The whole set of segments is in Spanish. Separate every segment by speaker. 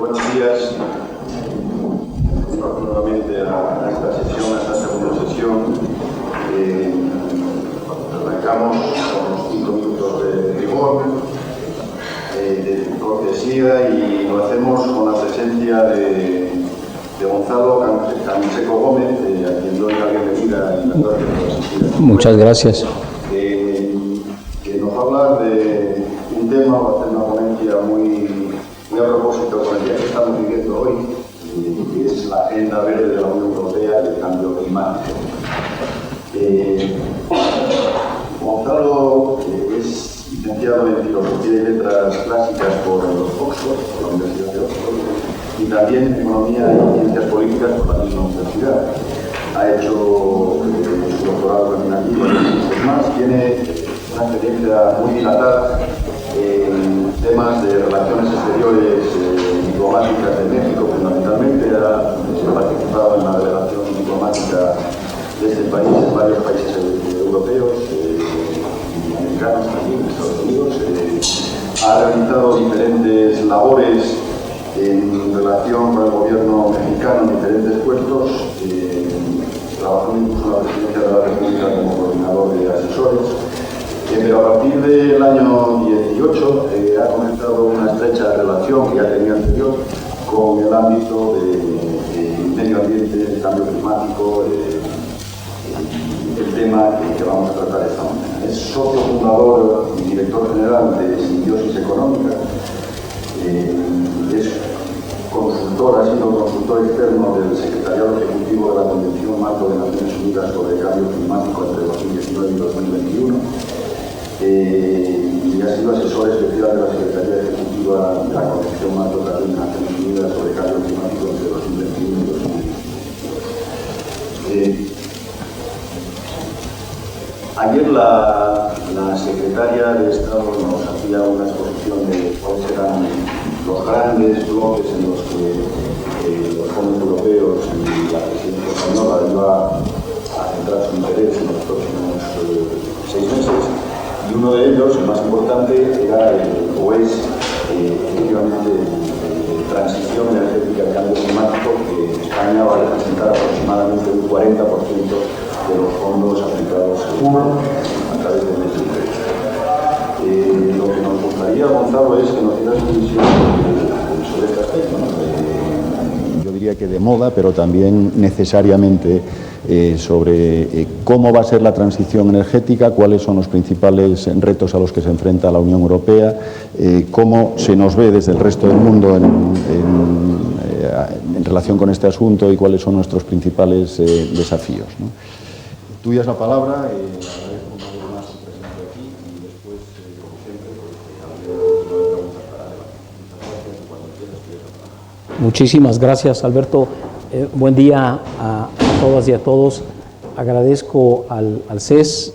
Speaker 1: Buenos días. Nuevamente a esta sesión, a esta segunda sesión. Arrancamos con los 5 minutos de rigor, de cortesía, y lo hacemos con la presencia de Gonzalo Canseco Gómez, a quien doy la bienvenida y las gracias por asistir.
Speaker 2: Muchas gracias.
Speaker 1: Que nos va a hablar de un tema, va a hacer una ponencia muy a propósito con el día que estamos viviendo hoy, que es la Agenda Verde de la Unión Europea y el cambio climático. Gonzalo es licenciado en Filosofía y Letras Clásicas por Oxford, por la Universidad de Oxford, y también en Economía y Ciencias Políticas por la misma universidad. Ha hecho su doctorado también aquí, y más. Tiene una experiencia muy dilatada en temas de relaciones exteriores diplomáticas de México, fundamentalmente. Ha participado en la delegación diplomática de este país en varios países europeos y americanos, también en Estados Unidos. Ha realizado diferentes labores en relación con el gobierno mexicano en diferentes puestos. Trabajó incluso en la presidencia de la República como coordinador de asesores. Pero a partir del año 18 ha comenzado una estrecha relación que ya tenía anterior con el ámbito del medio ambiente, el cambio climático, el tema que vamos a tratar esta mañana. Es socio fundador y director general de Simbiosis Económica. Es consultor, ha sido consultor externo del Secretariado Ejecutivo de la Convención Marco de Naciones Unidas sobre el Cambio Climático entre 2019 y 2021. Y ha sido asesor especial de la Secretaría Ejecutiva de la Convención Marco de Naciones Unidas sobre el Cambio Climático entre 2021 y 2020. Ayer la secretaria de Estado nos hacía una exposición de cuáles eran los grandes bloques en los que los fondos europeos y la presidencia española iba a centrar su interés en los próximos 6 meses. Y uno de ellos, el más importante, era efectivamente transición energética y cambio climático, que en España va a representar aproximadamente un 40% de los fondos aplicados a través del MES. Lo que nos gustaría, Gonzalo, es que nos dieras una visión sobre este aspecto, ¿no?
Speaker 3: Yo diría que de moda, pero también necesariamente sobre cómo va a ser la transición energética, cuáles son los principales retos a los que se enfrenta la Unión Europea, cómo se nos ve desde el resto del mundo en relación con este asunto y cuáles son nuestros principales desafíos, ¿no? Tuya es la palabra. Agradezco una vez más su presencia aquí y después, como siempre, preguntas para adelante. Muchas gracias y cuando quieras, tienes la palabra.
Speaker 2: Muchísimas gracias, Alberto. Buen día a todas y a todos. Agradezco al CES,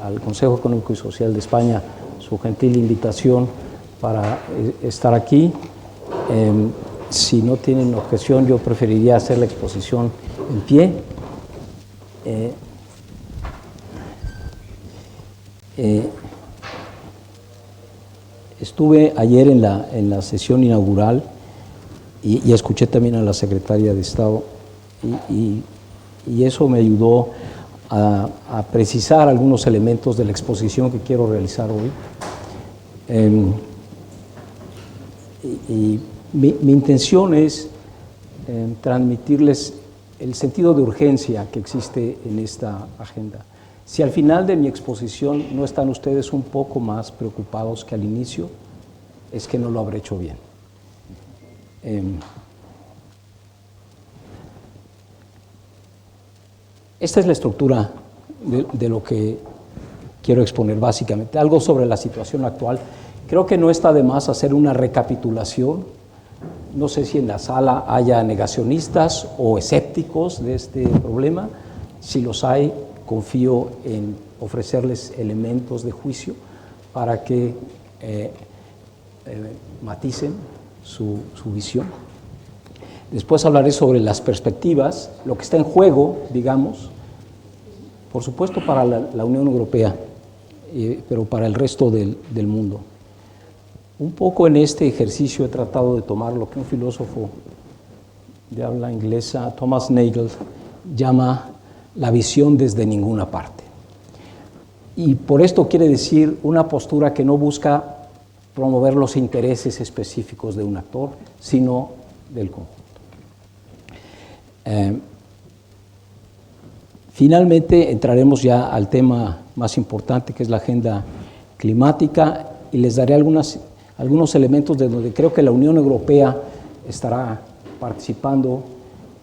Speaker 2: al Consejo Económico y Social de España, su gentil invitación para estar aquí. Si no tienen objeción, yo preferiría hacer la exposición en pie. Estuve ayer en la sesión inaugural y escuché también a la secretaria de Estado y eso me ayudó a precisar algunos elementos de la exposición que quiero realizar hoy. Y mi intención es transmitirles el sentido de urgencia que existe en esta agenda. Si al final de mi exposición no están ustedes un poco más preocupados que al inicio, es que no lo habré hecho bien. Esta es la estructura de lo que quiero exponer básicamente. Algo sobre la situación actual. Creo que no está de más hacer una recapitulación. No sé si en la sala haya negacionistas o escépticos de este problema. Si los hay, confío en ofrecerles elementos de juicio para que maticen su visión. Después hablaré sobre las perspectivas, lo que está en juego, digamos, por supuesto para la Unión Europea, pero para el resto del mundo. Un poco en este ejercicio he tratado de tomar lo que un filósofo de habla inglesa, Thomas Nagel, llama la visión desde ninguna parte. Y por esto quiere decir una postura que no busca promover los intereses específicos de un actor, sino del conjunto. Finalmente entraremos ya al tema más importante, que es la agenda climática, y les daré algunos elementos de donde creo que la Unión Europea estará participando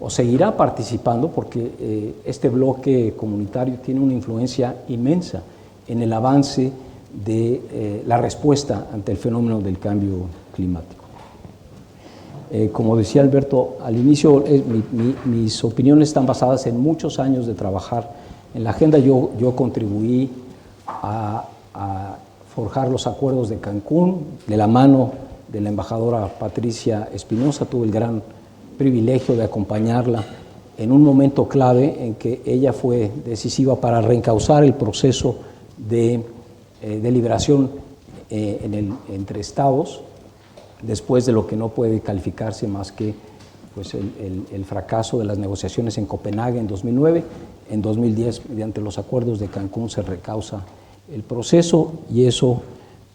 Speaker 2: o seguirá participando, porque este bloque comunitario tiene una influencia inmensa en el avance de la respuesta ante el fenómeno del cambio climático. Como decía Alberto al inicio, mis opiniones están basadas en muchos años de trabajar en la agenda. Yo contribuí a forjar los acuerdos de Cancún de la mano de la embajadora Patricia Espinosa. Tuve el gran privilegio de acompañarla en un momento clave en que ella fue decisiva para reencauzar el proceso de deliberación entre estados, después de lo que no puede calificarse más que pues, el fracaso de las negociaciones en Copenhague en 2009. En 2010, mediante los acuerdos de Cancún, se recausa el proceso y eso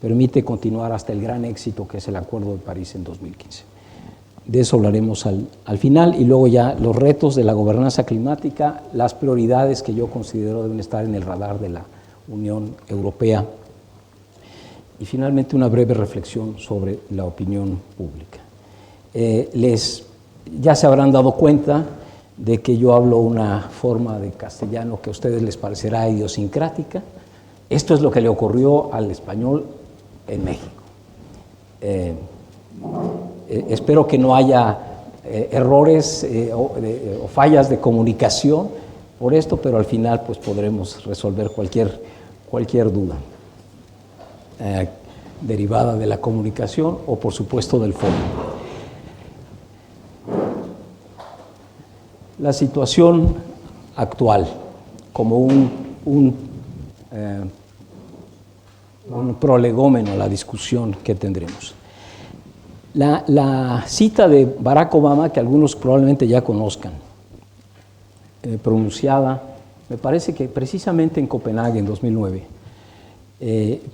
Speaker 2: permite continuar hasta el gran éxito que es el Acuerdo de París en 2015. De eso hablaremos al final, y luego ya los retos de la gobernanza climática, las prioridades que yo considero deben estar en el radar de la Unión Europea, y finalmente una breve reflexión sobre la opinión pública. Ya se habrán dado cuenta de que yo hablo una forma de castellano que a ustedes les parecerá idiosincrática. Esto es lo que le ocurrió al español en México. Espero que no haya errores o fallas de comunicación por esto, pero al final pues podremos resolver cualquier duda derivada de la comunicación o por supuesto del foro. La situación actual como un prolegómeno a la discusión que tendremos. La cita de Barack Obama, que algunos probablemente ya conozcan, pronunciada, me parece que precisamente en Copenhague en 2009,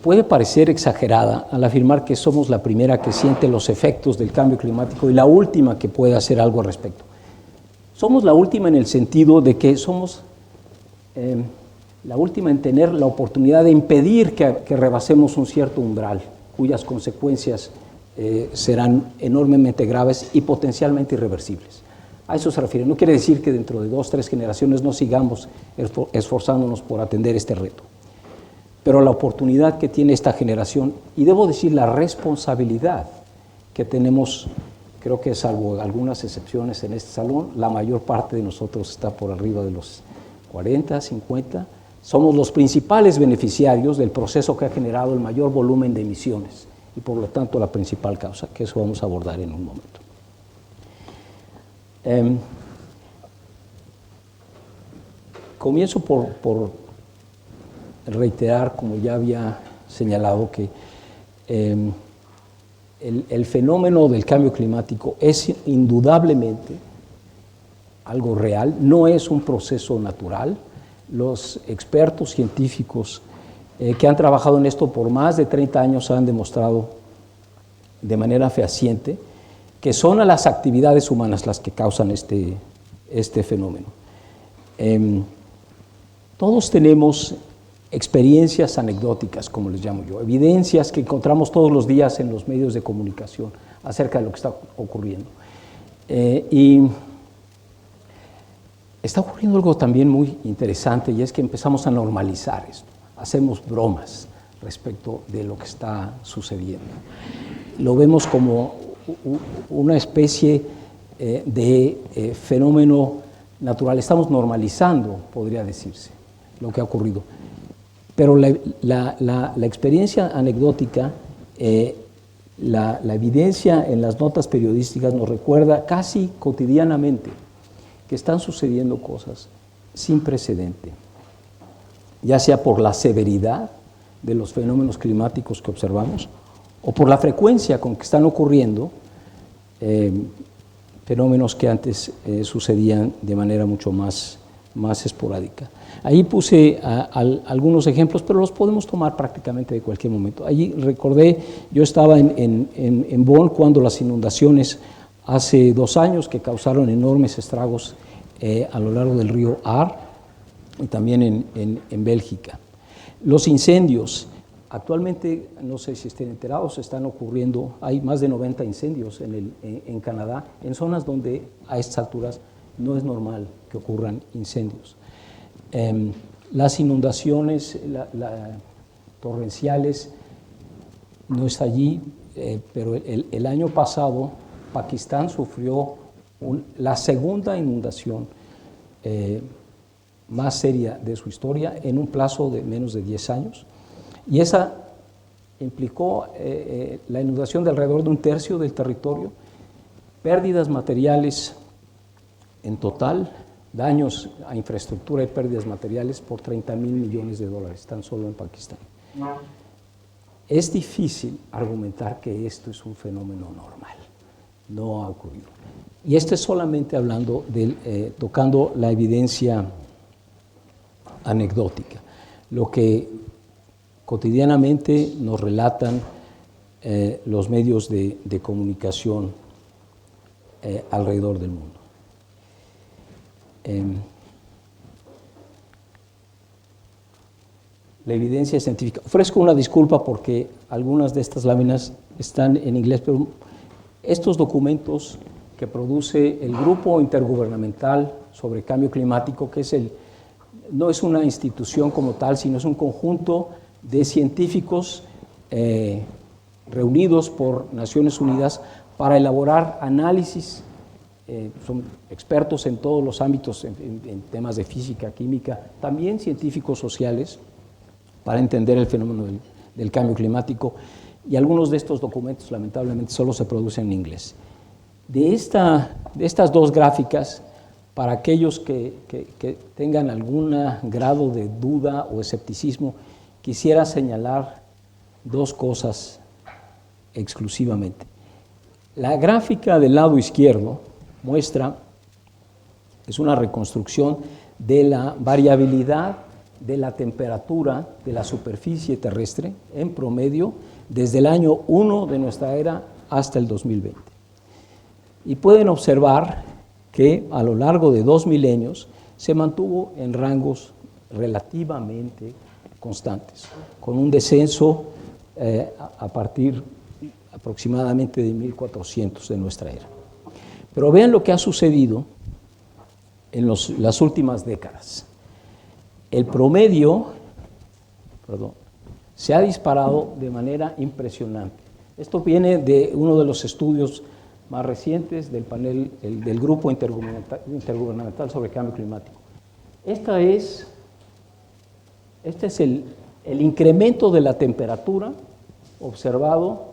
Speaker 2: puede parecer exagerada al afirmar que somos la primera que siente los efectos del cambio climático y la última que puede hacer algo al respecto. Somos la última en el sentido de que somos la última en tener la oportunidad de impedir que rebasemos un cierto umbral, cuyas consecuencias serán enormemente graves y potencialmente irreversibles. A eso se refiere. No quiere decir que dentro de 2 o 3 generaciones no sigamos esforzándonos por atender este reto. Pero la oportunidad que tiene esta generación, y debo decir la responsabilidad que tenemos, creo que salvo algunas excepciones en este salón, la mayor parte de nosotros está por arriba de los 40, 50, somos los principales beneficiarios del proceso que ha generado el mayor volumen de emisiones y por lo tanto la principal causa, que eso vamos a abordar en un momento. Comienzo por reiterar, como ya había señalado, que el fenómeno del cambio climático es indudablemente algo real, no es un proceso natural. Los expertos científicos que han trabajado en esto por más de 30 años han demostrado de manera fehaciente que son a las actividades humanas las que causan este fenómeno. Todos tenemos experiencias anecdóticas, como les llamo yo, evidencias que encontramos todos los días en los medios de comunicación acerca de lo que está ocurriendo. Y está ocurriendo algo también muy interesante, y es que empezamos a normalizar esto. Hacemos bromas respecto de lo que está sucediendo. Lo vemos como una especie de fenómeno natural. Estamos normalizando, podría decirse, lo que ha ocurrido. Pero la experiencia anecdótica, la evidencia en las notas periodísticas nos recuerda casi cotidianamente que están sucediendo cosas sin precedente, ya sea por la severidad de los fenómenos climáticos que observamos o por la frecuencia con que están ocurriendo fenómenos que antes sucedían de manera mucho más esporádica. Ahí puse algunos ejemplos, pero los podemos tomar prácticamente de cualquier momento. Allí recordé, yo estaba en Bonn cuando las inundaciones hace 2 años que causaron enormes estragos a lo largo del río Aar y también en Bélgica. Los incendios, actualmente, no sé si estén enterados, están ocurriendo, hay más de 90 incendios en Canadá, en zonas donde a estas alturas no es normal que ocurran incendios. Las inundaciones torrenciales no está allí, pero el año pasado Pakistán sufrió la segunda inundación más seria de su historia en un plazo de menos de 10 años. Y esa implicó la inundación de alrededor de 1/3 del territorio, pérdidas materiales en total, daños a infraestructura y pérdidas materiales por $30,000 millones tan solo en Pakistán. Es difícil argumentar que esto es un fenómeno normal. No ha ocurrido. Y esto es solamente hablando tocando la evidencia anecdótica, lo que cotidianamente nos relatan los medios de comunicación alrededor del mundo. La evidencia científica. Ofrezco una disculpa porque algunas de estas láminas están en inglés, pero estos documentos que produce el Grupo Intergubernamental sobre Cambio Climático, que no es una institución como tal, sino es un conjunto de científicos reunidos por Naciones Unidas para elaborar análisis. Son expertos en todos los ámbitos, en temas de física, química, también científicos sociales, para entender el fenómeno del cambio climático, y algunos de estos documentos lamentablemente solo se producen en inglés. De estas 2 gráficas, para aquellos que tengan algún grado de duda o escepticismo, quisiera señalar 2 cosas exclusivamente. La gráfica del lado izquierdo es una reconstrucción de la variabilidad de la temperatura de la superficie terrestre en promedio desde el año 1 de nuestra era hasta el 2020. Y pueden observar que a lo largo de 2 milenios se mantuvo en rangos relativamente constantes, con un descenso a partir aproximadamente de 1400 de nuestra era. Pero vean lo que ha sucedido en las últimas décadas. El promedio, se ha disparado de manera impresionante. Esto viene de uno de los estudios más recientes del panel, del Grupo Intergubernamental sobre Cambio Climático. Este es el incremento de la temperatura observado.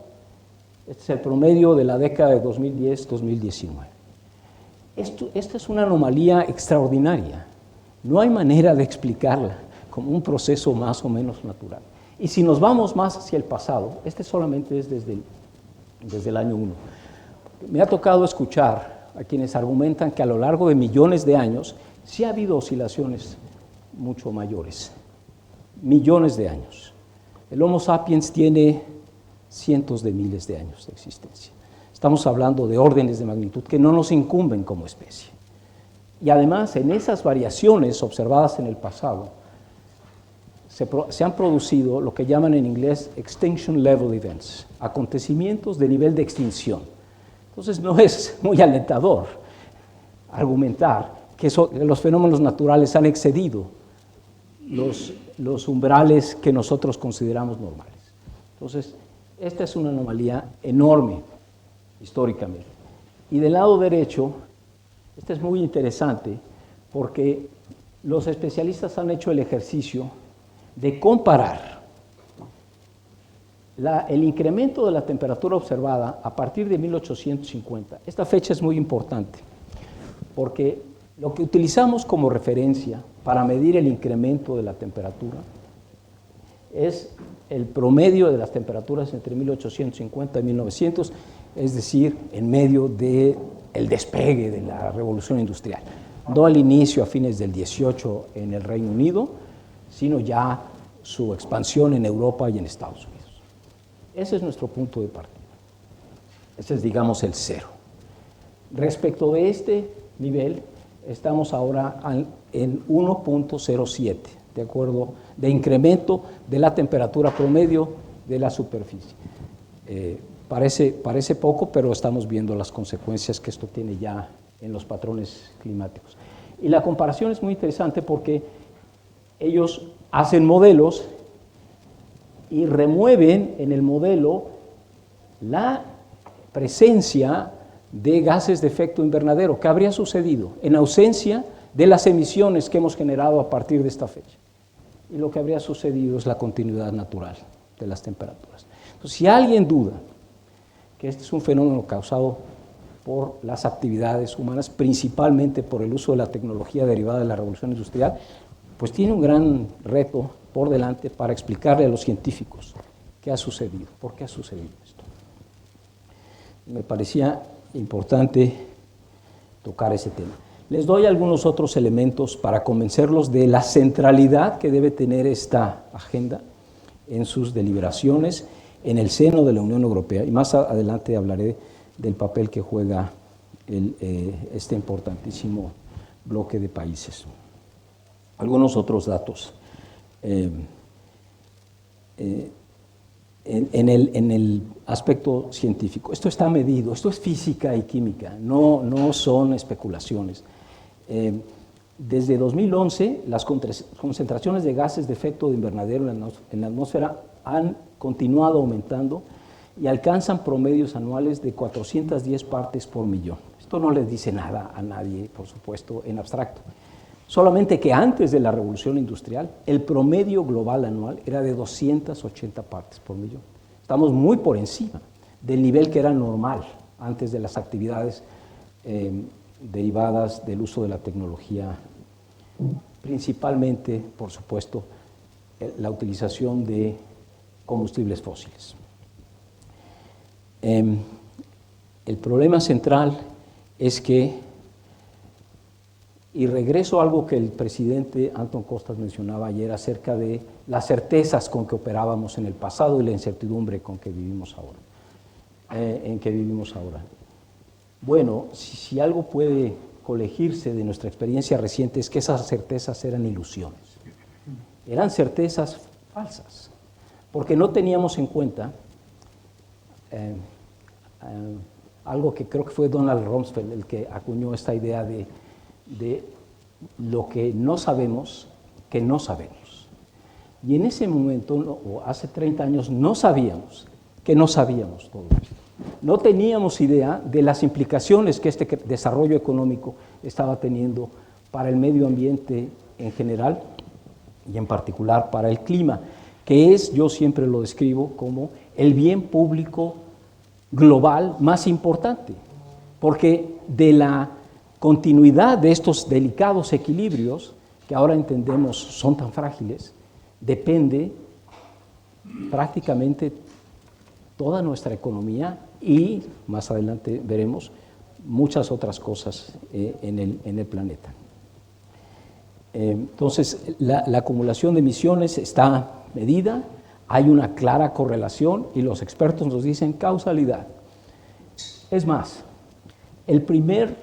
Speaker 2: Este es el promedio de la década de 2010-2019. Esta es una anomalía extraordinaria. No hay manera de explicarla como un proceso más o menos natural. Y si nos vamos más hacia el pasado, este solamente es desde el año 1. Me ha tocado escuchar a quienes argumentan que a lo largo de millones de años sí ha habido oscilaciones mucho mayores. Millones de años. El Homo sapiens tiene cientos de miles de años de existencia. Estamos hablando de órdenes de magnitud que no nos incumben como especie. Y además, en esas variaciones observadas en el pasado, se han producido lo que llaman en inglés extinction level events, acontecimientos de nivel de extinción. Entonces, no es muy alentador argumentar que los fenómenos naturales han excedido los umbrales que nosotros consideramos normales. Entonces, esta es una anomalía enorme históricamente. Y del lado derecho, este es muy interesante porque los especialistas han hecho el ejercicio de comparar el incremento de la temperatura observada a partir de 1850. Esta fecha es muy importante porque lo que utilizamos como referencia para medir el incremento de la temperatura es el promedio de las temperaturas entre 1850 y 1900, es decir, en medio del despegue de la revolución industrial. No al inicio, a fines del 18 en el Reino Unido, sino ya su expansión en Europa y en Estados Unidos. Ese es nuestro punto de partida. Ese es, digamos, el cero. Respecto de este nivel, estamos ahora en 1.07, de acuerdo, de incremento de la temperatura promedio de la superficie. Parece poco, pero estamos viendo las consecuencias que esto tiene ya en los patrones climáticos. Y la comparación es muy interesante porque ellos hacen modelos y remueven en el modelo la presencia de gases de efecto invernadero. ¿Qué habría sucedido en ausencia de las emisiones que hemos generado a partir de esta fecha? Y lo que habría sucedido es la continuidad natural de las temperaturas. Entonces, si alguien duda que este es un fenómeno causado por las actividades humanas, principalmente por el uso de la tecnología derivada de la revolución industrial, pues tiene un gran reto por delante para explicarle a los científicos qué ha sucedido, por qué ha sucedido esto. Me parecía importante tocar ese tema. Les doy algunos otros elementos para convencerlos de la centralidad que debe tener esta agenda en sus deliberaciones en el seno de la Unión Europea, y más adelante hablaré del papel que juega este importantísimo bloque de países. Algunos otros datos. En el aspecto científico, esto está medido, esto es física y química, no son especulaciones. Desde 2011, las concentraciones de gases de efecto de invernadero en la atmósfera han continuado aumentando y alcanzan promedios anuales de 410 partes por millón. Esto no les dice nada a nadie, por supuesto, en abstracto. Solamente que antes de la revolución industrial, el promedio global anual era de 280 partes por millón. Estamos muy por encima del nivel que era normal antes de las actividades derivadas del uso de la tecnología, principalmente, por supuesto, la utilización de combustibles fósiles. El problema central es que, y regreso a algo que el presidente Antón Costas mencionaba ayer acerca de las certezas con que operábamos en el pasado y la incertidumbre con que vivimos ahora, Bueno, si algo puede colegirse de nuestra experiencia reciente es que esas certezas eran ilusiones, eran certezas falsas, porque no teníamos en cuenta algo que creo que fue Donald Rumsfeld el que acuñó esta idea de lo que no sabemos, que no sabemos. Y en ese momento, o hace 30 años, no sabíamos que no sabíamos todo esto. No teníamos idea de las implicaciones que este desarrollo económico estaba teniendo para el medio ambiente en general y en particular para el clima, que es, yo siempre lo describo como el bien público global más importante, porque de la continuidad de estos delicados equilibrios, que ahora entendemos son tan frágiles, depende prácticamente toda nuestra economía y, más adelante veremos, muchas otras cosas en el planeta. Entonces, la acumulación de emisiones está medida, hay una clara correlación y los expertos nos dicen causalidad. Es más, el primer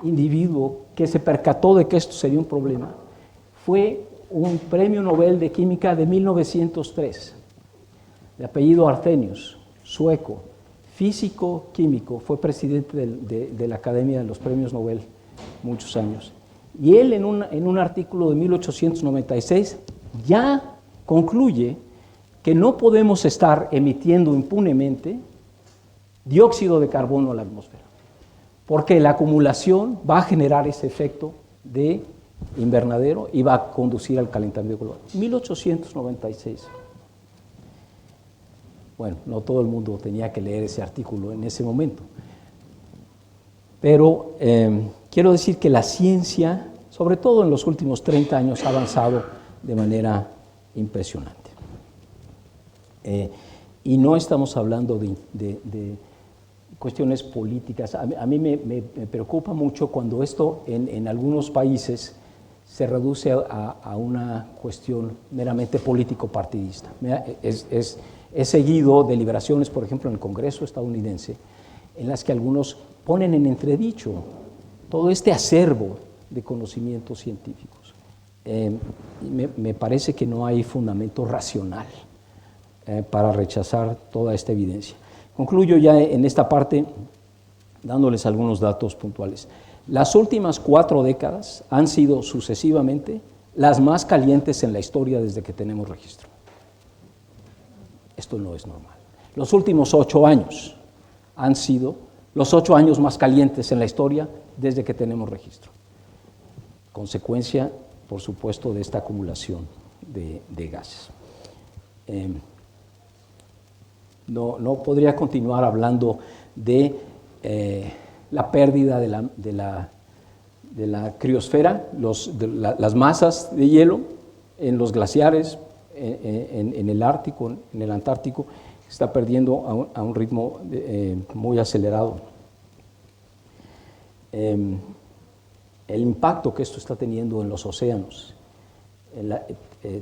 Speaker 2: individuo que se percató de que esto sería un problema fue un premio Nobel de Química de 1903, de apellido Arrhenius, sueco, físico químico, fue presidente de la Academia de los Premios Nobel muchos años. Y él en un artículo de 1896 ya concluye que no podemos estar emitiendo impunemente dióxido de carbono a la atmósfera, porque la acumulación va a generar ese efecto de invernadero y va a conducir al calentamiento global. 1896. Bueno, no todo el mundo tenía que leer ese artículo en ese momento, pero quiero decir que la ciencia, sobre todo en los últimos 30 años, ha avanzado de manera impresionante. Y no estamos hablando de cuestiones políticas. A mí me preocupa mucho cuando esto en algunos países se reduce a una cuestión meramente político-partidista. He seguido deliberaciones, por ejemplo, en el Congreso estadounidense, en las que algunos ponen en entredicho todo este acervo de conocimientos científicos. Me parece que no hay fundamento racional para rechazar toda esta evidencia. Concluyo ya en esta parte dándoles algunos datos puntuales. Las últimas 4 décadas han sido sucesivamente las más calientes en la historia desde que tenemos registro. Esto no es normal. Los últimos 8 años han sido los 8 años más calientes en la historia desde que tenemos registro. Consecuencia, por supuesto, de esta acumulación de gases. No podría continuar hablando de la pérdida de la criosfera, las masas de hielo en los glaciares, en el Ártico, en el Antártico, se está perdiendo a un ritmo muy acelerado. El impacto que esto está teniendo en los océanos,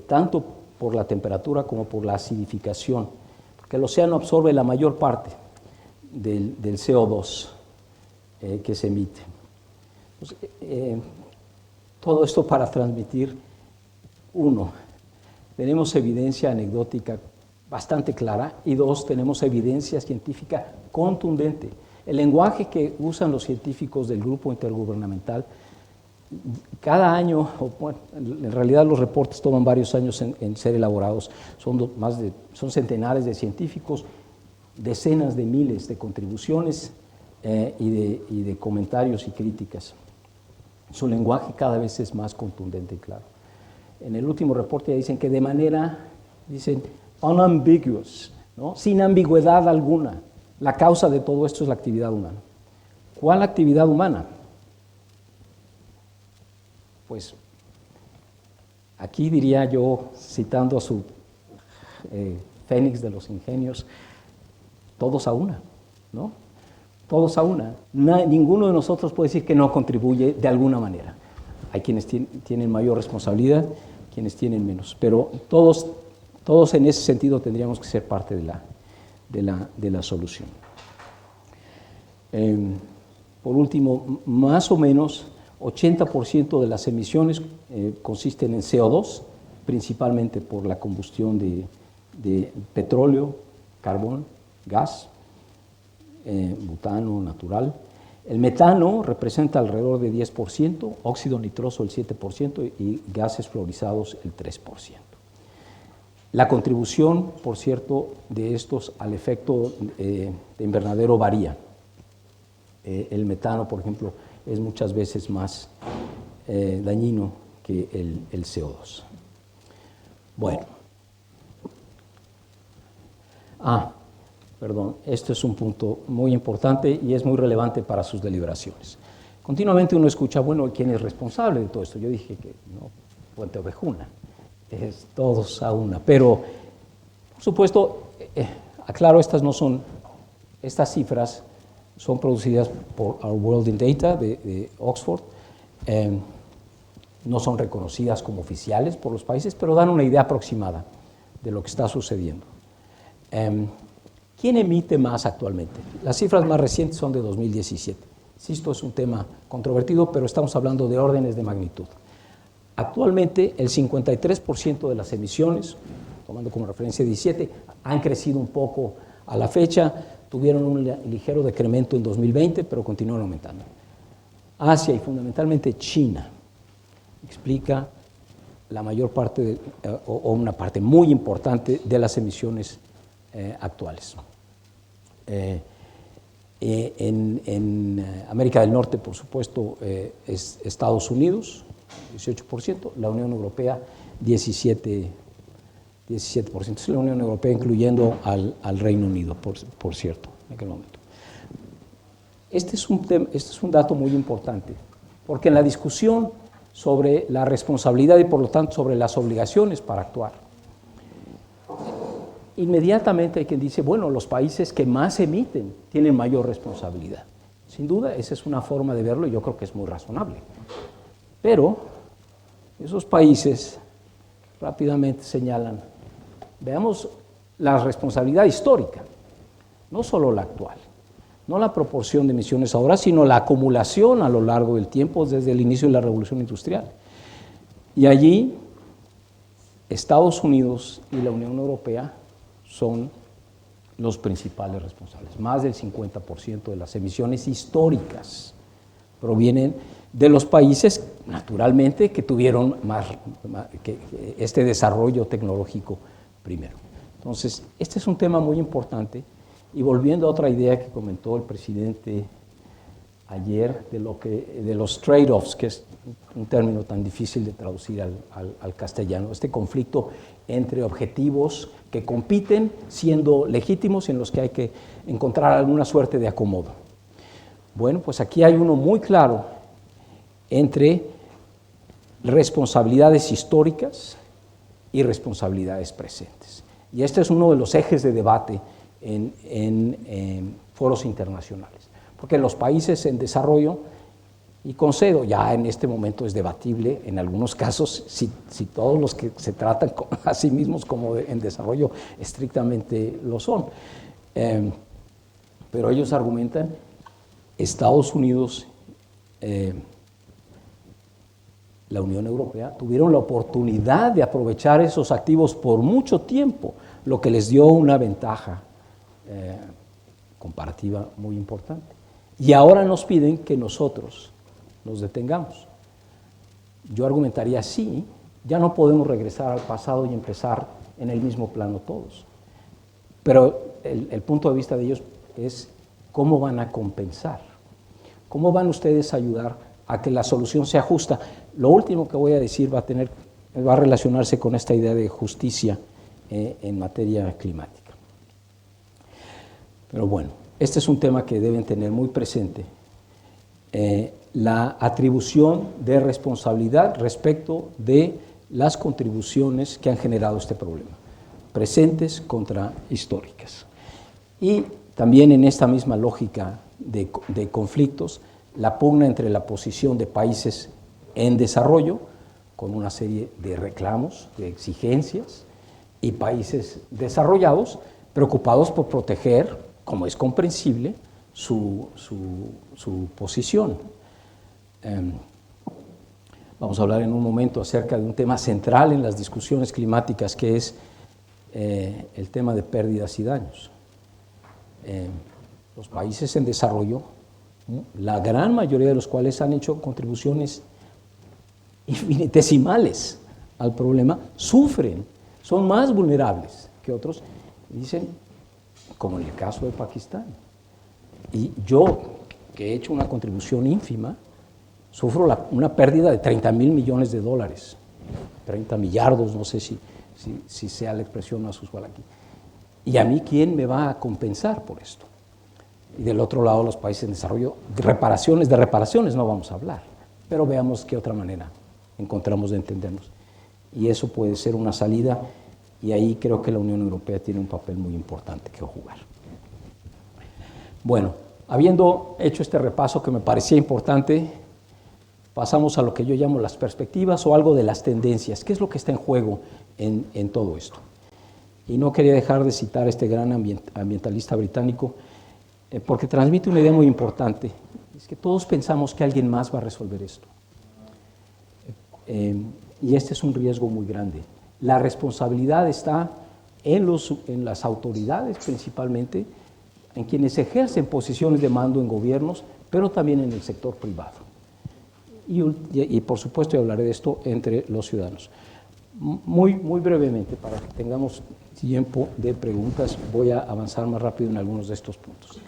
Speaker 2: tanto por la temperatura como por la acidificación, porque el océano absorbe la mayor parte del CO2 que se emite. Pues, todo esto para transmitir, uno, tenemos evidencia anecdótica bastante clara, y 2, tenemos evidencia científica contundente. El lenguaje que usan los científicos del grupo intergubernamental, cada año, en realidad los reportes toman varios años en ser elaborados, son centenares de científicos, decenas de miles de contribuciones y de comentarios y críticas. Su lenguaje cada vez es más contundente y claro. En el último reporte ya dicen que de manera, dicen, unambiguous, ¿no? Sin ambigüedad alguna, la causa de todo esto es la actividad humana. ¿Cuál actividad humana? Pues aquí diría yo, citando a su Fénix de los Ingenios, todos a una, ¿no? Todos a una. Ninguno de nosotros puede decir que no contribuye de alguna manera. Hay quienes tienen mayor responsabilidad, quienes tienen menos, pero todos en ese sentido tendríamos que ser parte de la solución. Por último, más o menos 80% de las emisiones consisten en CO2, principalmente por la combustión de petróleo, carbón, gas, butano natural. El metano representa alrededor de 10%, óxido nitroso el 7% y gases fluorizados el 3%. La contribución, por cierto, de estos al efecto de invernadero varía. El metano, por ejemplo, es muchas veces más dañino que el CO2. Bueno. Perdón, esto es un punto muy importante y es muy relevante para sus deliberaciones. Continuamente uno escucha, bueno, ¿quién es responsable de todo esto? Yo dije que no, Puente Ovejuna, es todos a una. Pero, por supuesto, aclaro, estas cifras son producidas por Our World in Data de Oxford. No son reconocidas como oficiales por los países, pero dan una idea aproximada de lo que está sucediendo. ¿Quién emite más actualmente? Las cifras más recientes son de 2017. Insisto, es un tema controvertido, pero estamos hablando de órdenes de magnitud. Actualmente, el 53% de las emisiones, tomando como referencia 17, han crecido un poco a la fecha, tuvieron un ligero decremento en 2020, pero continúan aumentando. Asia y fundamentalmente China explica la mayor parte, o una parte muy importante de las emisiones actuales. En América del Norte, por supuesto, es Estados Unidos, 18%, la Unión Europea, 17%. Es la Unión Europea incluyendo al Reino Unido, por cierto, en aquel momento. Este es un dato muy importante, porque en la discusión sobre la responsabilidad y, por lo tanto, sobre las obligaciones para actuar, inmediatamente hay quien dice, bueno, los países que más emiten tienen mayor responsabilidad. Sin duda, esa es una forma de verlo y yo creo que es muy razonable. Pero esos países rápidamente señalan, veamos la responsabilidad histórica, no solo la actual, no la proporción de emisiones ahora, sino la acumulación a lo largo del tiempo desde el inicio de la Revolución Industrial. Y allí, Estados Unidos y la Unión Europea son los principales responsables. Más del 50% de las emisiones históricas provienen de los países, naturalmente, que tuvieron este desarrollo tecnológico primero. Entonces, este es un tema muy importante. Y volviendo a otra idea que comentó el presidente ayer, de los trade-offs, que es un término tan difícil de traducir al castellano, este conflicto entre objetivos que compiten siendo legítimos y en los que hay que encontrar alguna suerte de acomodo. Bueno, pues aquí hay uno muy claro entre responsabilidades históricas y responsabilidades presentes. Y este es uno de los ejes de debate en foros internacionales, porque los países en desarrollo, y concedo, ya en este momento es debatible en algunos casos si todos los que se tratan a sí mismos como en desarrollo estrictamente lo son, pero ellos argumentan, Estados Unidos, la Unión Europea, tuvieron la oportunidad de aprovechar esos activos por mucho tiempo, lo que les dio una ventaja comparativa muy importante. Y ahora nos piden que nosotros nos detengamos. Yo argumentaría, sí, ya no podemos regresar al pasado y empezar en el mismo plano todos. Pero el punto de vista de ellos es cómo van a compensar, cómo van ustedes a ayudar a que la solución sea justa. Lo último que voy a decir va a relacionarse con esta idea de justicia en materia climática. Pero bueno, este es un tema que deben tener muy presente, la atribución de responsabilidad respecto de las contribuciones que han generado este problema, presentes contra históricas. Y también en esta misma lógica de conflictos, la pugna entre la posición de países en desarrollo, con una serie de reclamos, de exigencias, y países desarrollados preocupados por proteger, como es comprensible, su posición. Vamos a hablar en un momento acerca de un tema central en las discusiones climáticas, que es el tema de pérdidas y daños. Los países en desarrollo, la gran mayoría de los cuales han hecho contribuciones infinitesimales al problema, sufren, son más vulnerables que otros, dicen, como en el caso de Pakistán. Y yo, que he hecho una contribución ínfima, sufro una pérdida de 30 mil millones de dólares, 30 millardos, no sé si sea la expresión más usual aquí. ¿Y a mí quién me va a compensar por esto? Y del otro lado, los países en desarrollo, de reparaciones no vamos a hablar, pero veamos qué otra manera encontramos de entendernos. Y eso puede ser una salida, y ahí creo que la Unión Europea tiene un papel muy importante que jugar. Bueno, habiendo hecho este repaso que me parecía importante, pasamos a lo que yo llamo las perspectivas o algo de las tendencias. ¿Qué es lo que está en juego en todo esto? Y no quería dejar de citar a este gran ambientalista británico, porque transmite una idea muy importante. Es que todos pensamos que alguien más va a resolver esto. Y este es un riesgo muy grande. La responsabilidad está en las autoridades principalmente, en quienes ejercen posiciones de mando en gobiernos, pero también en el sector privado. Y por supuesto, yo hablaré de esto entre los ciudadanos. Muy brevemente, para que tengamos tiempo de preguntas, voy a avanzar más rápido en algunos de estos puntos.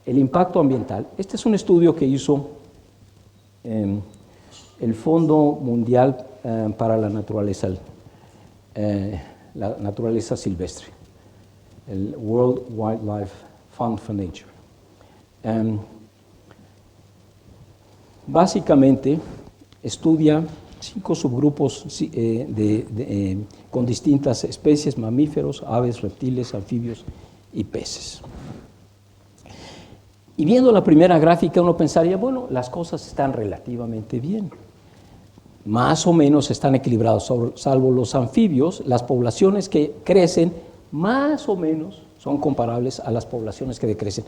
Speaker 2: El impacto ambiental. Este es un estudio que hizo el Fondo Mundial para la Naturaleza Silvestre, el World Wildlife Fund for Nature. Básicamente estudia 5 subgrupos con distintas especies, mamíferos, aves, reptiles, anfibios y peces. Y viendo la primera gráfica uno pensaría, bueno, las cosas están relativamente bien. Más o menos están equilibrados, salvo los anfibios, las poblaciones que crecen más o menos son comparables a las poblaciones que decrecen.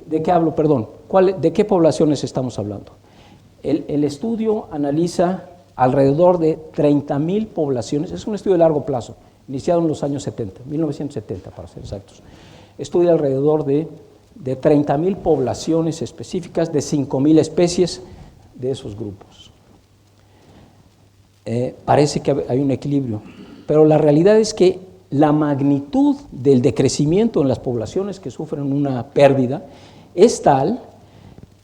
Speaker 2: ¿De qué hablo? Perdón. ¿De qué poblaciones estamos hablando? El estudio analiza alrededor de 30,000 poblaciones, es un estudio de largo plazo, iniciado en los años 70, 1970 para ser exactos. Estudia alrededor de 30,000 poblaciones específicas de 5,000 especies de esos grupos. Parece que hay un equilibrio, pero la realidad es que la magnitud del decrecimiento en las poblaciones que sufren una pérdida es tal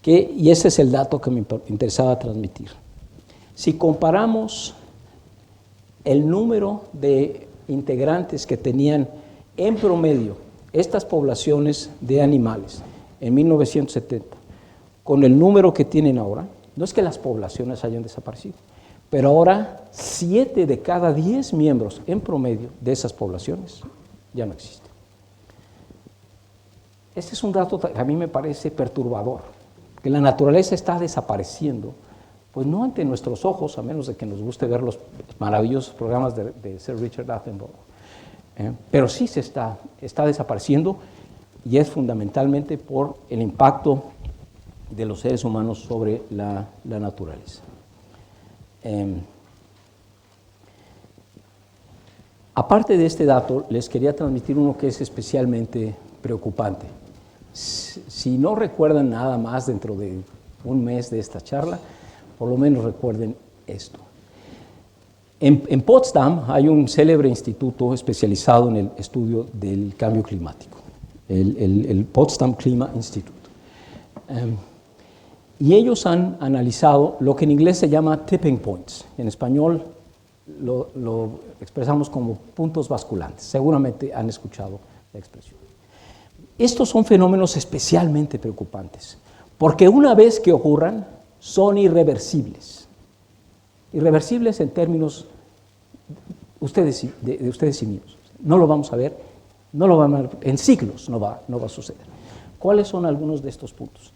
Speaker 2: que, y ese es el dato que me interesaba transmitir, si comparamos el número de integrantes que tenían en promedio estas poblaciones de animales en 1970 con el número que tienen ahora, no es que las poblaciones hayan desaparecido, pero ahora 7 de cada 10 miembros en promedio de esas poblaciones ya no existen. Este es un dato que a mí me parece perturbador, que la naturaleza está desapareciendo, pues no ante nuestros ojos, a menos de que nos guste ver los maravillosos programas de Sir Richard Attenborough, pero sí se está desapareciendo y es fundamentalmente por el impacto de los seres humanos sobre la naturaleza. Aparte de este dato, les quería transmitir uno que es especialmente preocupante. Si no recuerdan nada más dentro de un mes de esta charla, por lo menos recuerden esto. En Potsdam hay un célebre instituto especializado en el estudio del cambio climático, el Potsdam Klima Institute. Y ellos han analizado lo que en inglés se llama tipping points. En español lo expresamos como puntos basculantes. Seguramente han escuchado la expresión. Estos son fenómenos especialmente preocupantes, porque una vez que ocurran, son irreversibles. Irreversibles en términos de ustedes y míos. No lo vamos a ver, en siglos no va a suceder. ¿Cuáles son algunos de estos puntos?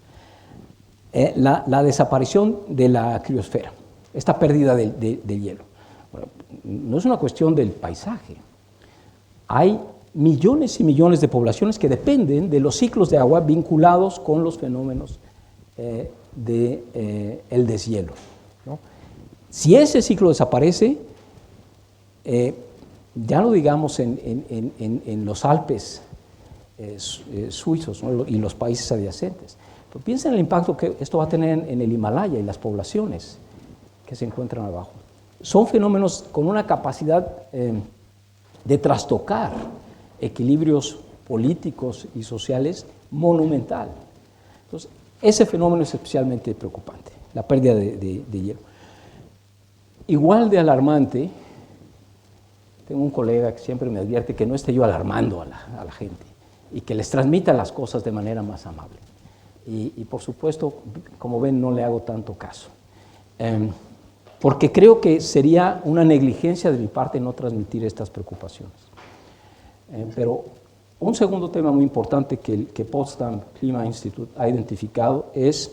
Speaker 2: La desaparición de la criosfera, esta pérdida del hielo. Bueno, no es una cuestión del paisaje. Hay millones y millones de poblaciones que dependen de los ciclos de agua vinculados con los fenómenos del deshielo, ¿no? Si ese ciclo desaparece, ya no digamos en los Alpes suizos, ¿no? Y los países adyacentes, pero piensen en el impacto que esto va a tener en el Himalaya y las poblaciones que se encuentran abajo. Son fenómenos con una capacidad de trastocar equilibrios políticos y sociales monumental. Entonces, ese fenómeno es especialmente preocupante, la pérdida de hielo. Igual de alarmante, tengo un colega que siempre me advierte que no esté yo alarmando a la gente y que les transmita las cosas de manera más amable. Y por supuesto, como ven, no le hago tanto caso. Porque creo que sería una negligencia de mi parte no transmitir estas preocupaciones. Pero un segundo tema muy importante que Potsdam Klima Institute ha identificado es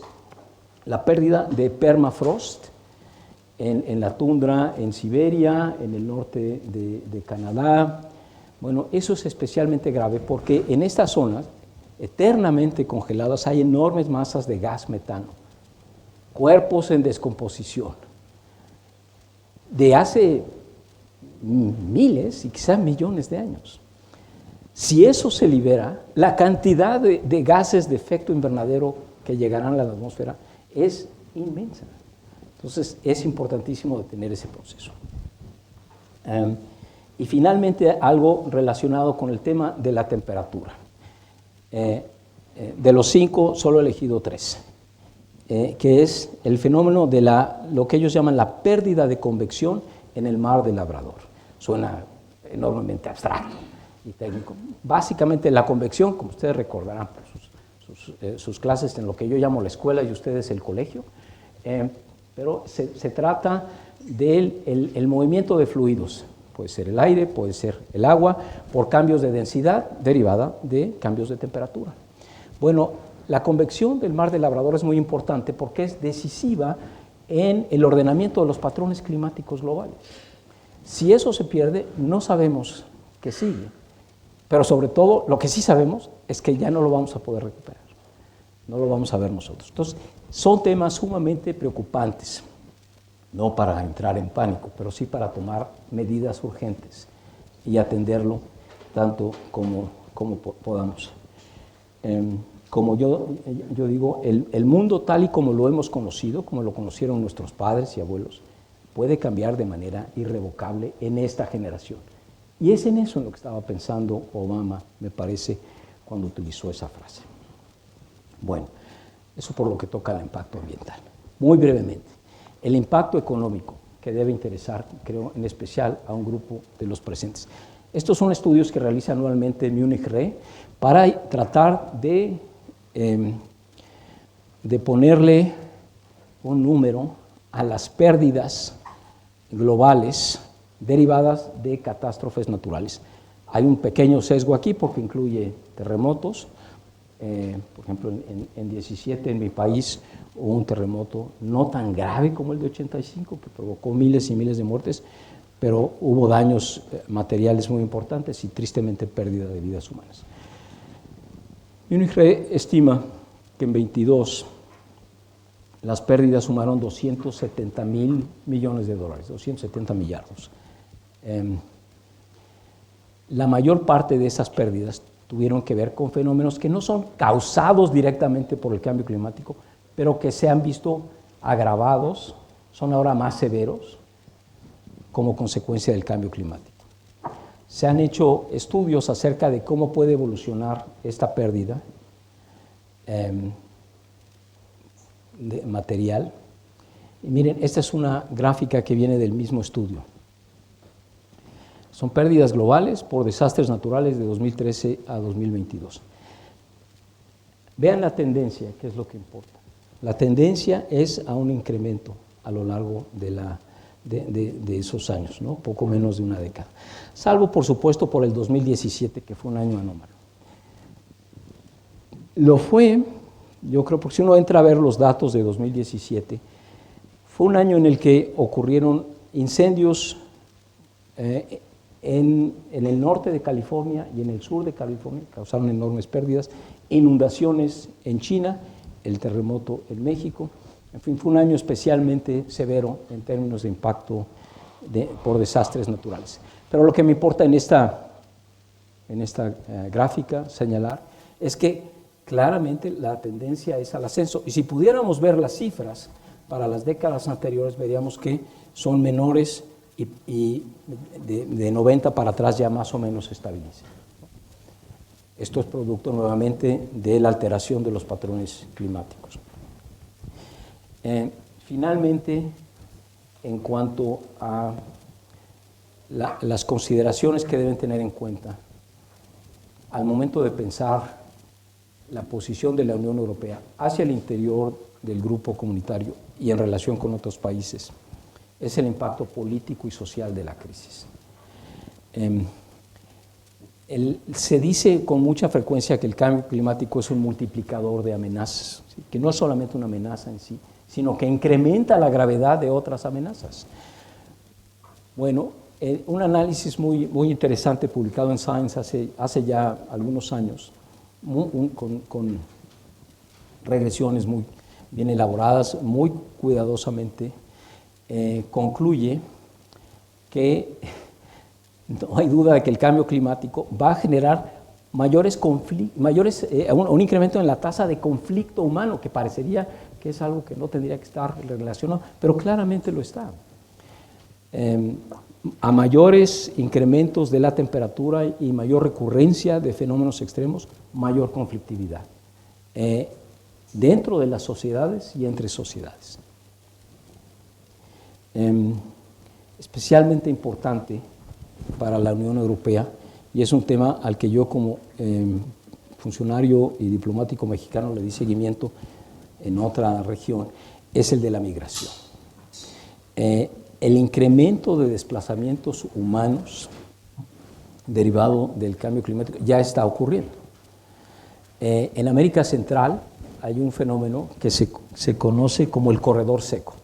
Speaker 2: la pérdida de permafrost en la tundra en Siberia, en el norte de Canadá. Bueno, eso es especialmente grave porque en estas zonas eternamente congeladas hay enormes masas de gas metano, cuerpos en descomposición, de hace miles y quizás millones de años. Si eso se libera, la cantidad de gases de efecto invernadero que llegarán a la atmósfera es inmensa. Entonces, es importantísimo detener ese proceso. Y finalmente, algo relacionado con el tema de la temperatura. De los 5, solo he elegido 3, que es el fenómeno de lo que ellos llaman la pérdida de convección en el mar de Labrador. Suena enormemente abstracto y técnico. Básicamente, la convección, como ustedes recordarán por sus clases en lo que yo llamo la escuela y ustedes el colegio, pero se trata del movimiento de fluidos. Puede ser el aire, puede ser el agua, por cambios de densidad derivada de cambios de temperatura. Bueno, la convección del mar de Labrador es muy importante porque es decisiva en el ordenamiento de los patrones climáticos globales. Si eso se pierde, no sabemos qué sigue, pero sobre todo lo que sí sabemos es que ya no lo vamos a poder recuperar, no lo vamos a ver nosotros. Entonces, son temas sumamente preocupantes, no para entrar en pánico, pero sí para tomar medidas urgentes y atenderlo tanto como podamos. Como yo digo, el mundo tal y como lo hemos conocido, como lo conocieron nuestros padres y abuelos, puede cambiar de manera irrevocable en esta generación. Y es en eso en lo que estaba pensando Obama, me parece, cuando utilizó esa frase. Bueno, eso por lo que toca al impacto ambiental. Muy brevemente, el impacto económico que debe interesar, creo, en especial a un grupo de los presentes. Estos son estudios que realiza anualmente Munich Re para tratar de ponerle un número a las pérdidas globales derivadas de catástrofes naturales. Hay un pequeño sesgo aquí porque incluye terremotos. Por ejemplo, en 17 en mi país hubo un terremoto no tan grave como el de 85, que provocó miles y miles de muertes, pero hubo daños materiales muy importantes y tristemente pérdida de vidas humanas. Munich Re estima que en 22 las pérdidas sumaron 270.000 millones de dólares, 270 millardos. La mayor parte de esas pérdidas tuvieron que ver con fenómenos que no son causados directamente por el cambio climático, pero que se han visto agravados, son ahora más severos como consecuencia del cambio climático. Se han hecho estudios acerca de cómo puede evolucionar esta pérdida de material. Y miren, esta es una gráfica que viene del mismo estudio. Son pérdidas globales por desastres naturales de 2013 a 2022. Vean la tendencia, que es lo que importa. La tendencia es a un incremento a lo largo de esos años, ¿no? Poco menos de una década. Salvo, por supuesto, por el 2017, que fue un año anómalo. Lo fue, yo creo, porque si uno entra a ver los datos de 2017, fue un año en el que ocurrieron incendios en el norte de California y en el sur de California, causaron enormes pérdidas, inundaciones en China, el terremoto en México. En fin, fue un año especialmente severo en términos de impacto por desastres naturales. Pero lo que me importa en esta gráfica señalar es que claramente la tendencia es al ascenso. Y si pudiéramos ver las cifras para las décadas anteriores, veríamos que son menores y de 90 para atrás ya más o menos se estabiliza. Esto es producto nuevamente de la alteración de los patrones climáticos. Finalmente, en cuanto a las consideraciones que deben tener en cuenta al momento de pensar la posición de la Unión Europea hacia el interior del grupo comunitario y en relación con otros países, es el impacto político y social de la crisis. Se dice con mucha frecuencia que el cambio climático es un multiplicador de amenazas, ¿sí? Que no es solamente una amenaza en sí, sino que incrementa la gravedad de otras amenazas. Bueno, un análisis muy interesante publicado en Science hace ya algunos años, con regresiones muy bien elaboradas, muy cuidadosamente, concluye que no hay duda de que el cambio climático va a generar un incremento en la tasa de conflicto humano, que parecería que es algo que no tendría que estar relacionado, pero claramente lo está. A mayores incrementos de la temperatura y mayor recurrencia de fenómenos extremos, mayor conflictividad dentro de las sociedades y entre sociedades. Especialmente importante para la Unión Europea, y es un tema al que yo como funcionario y diplomático mexicano le di seguimiento en otra región, es el de la migración. el incremento de desplazamientos humanos derivado del cambio climático ya está ocurriendo. En América Central hay un fenómeno que se conoce como el corredor seco,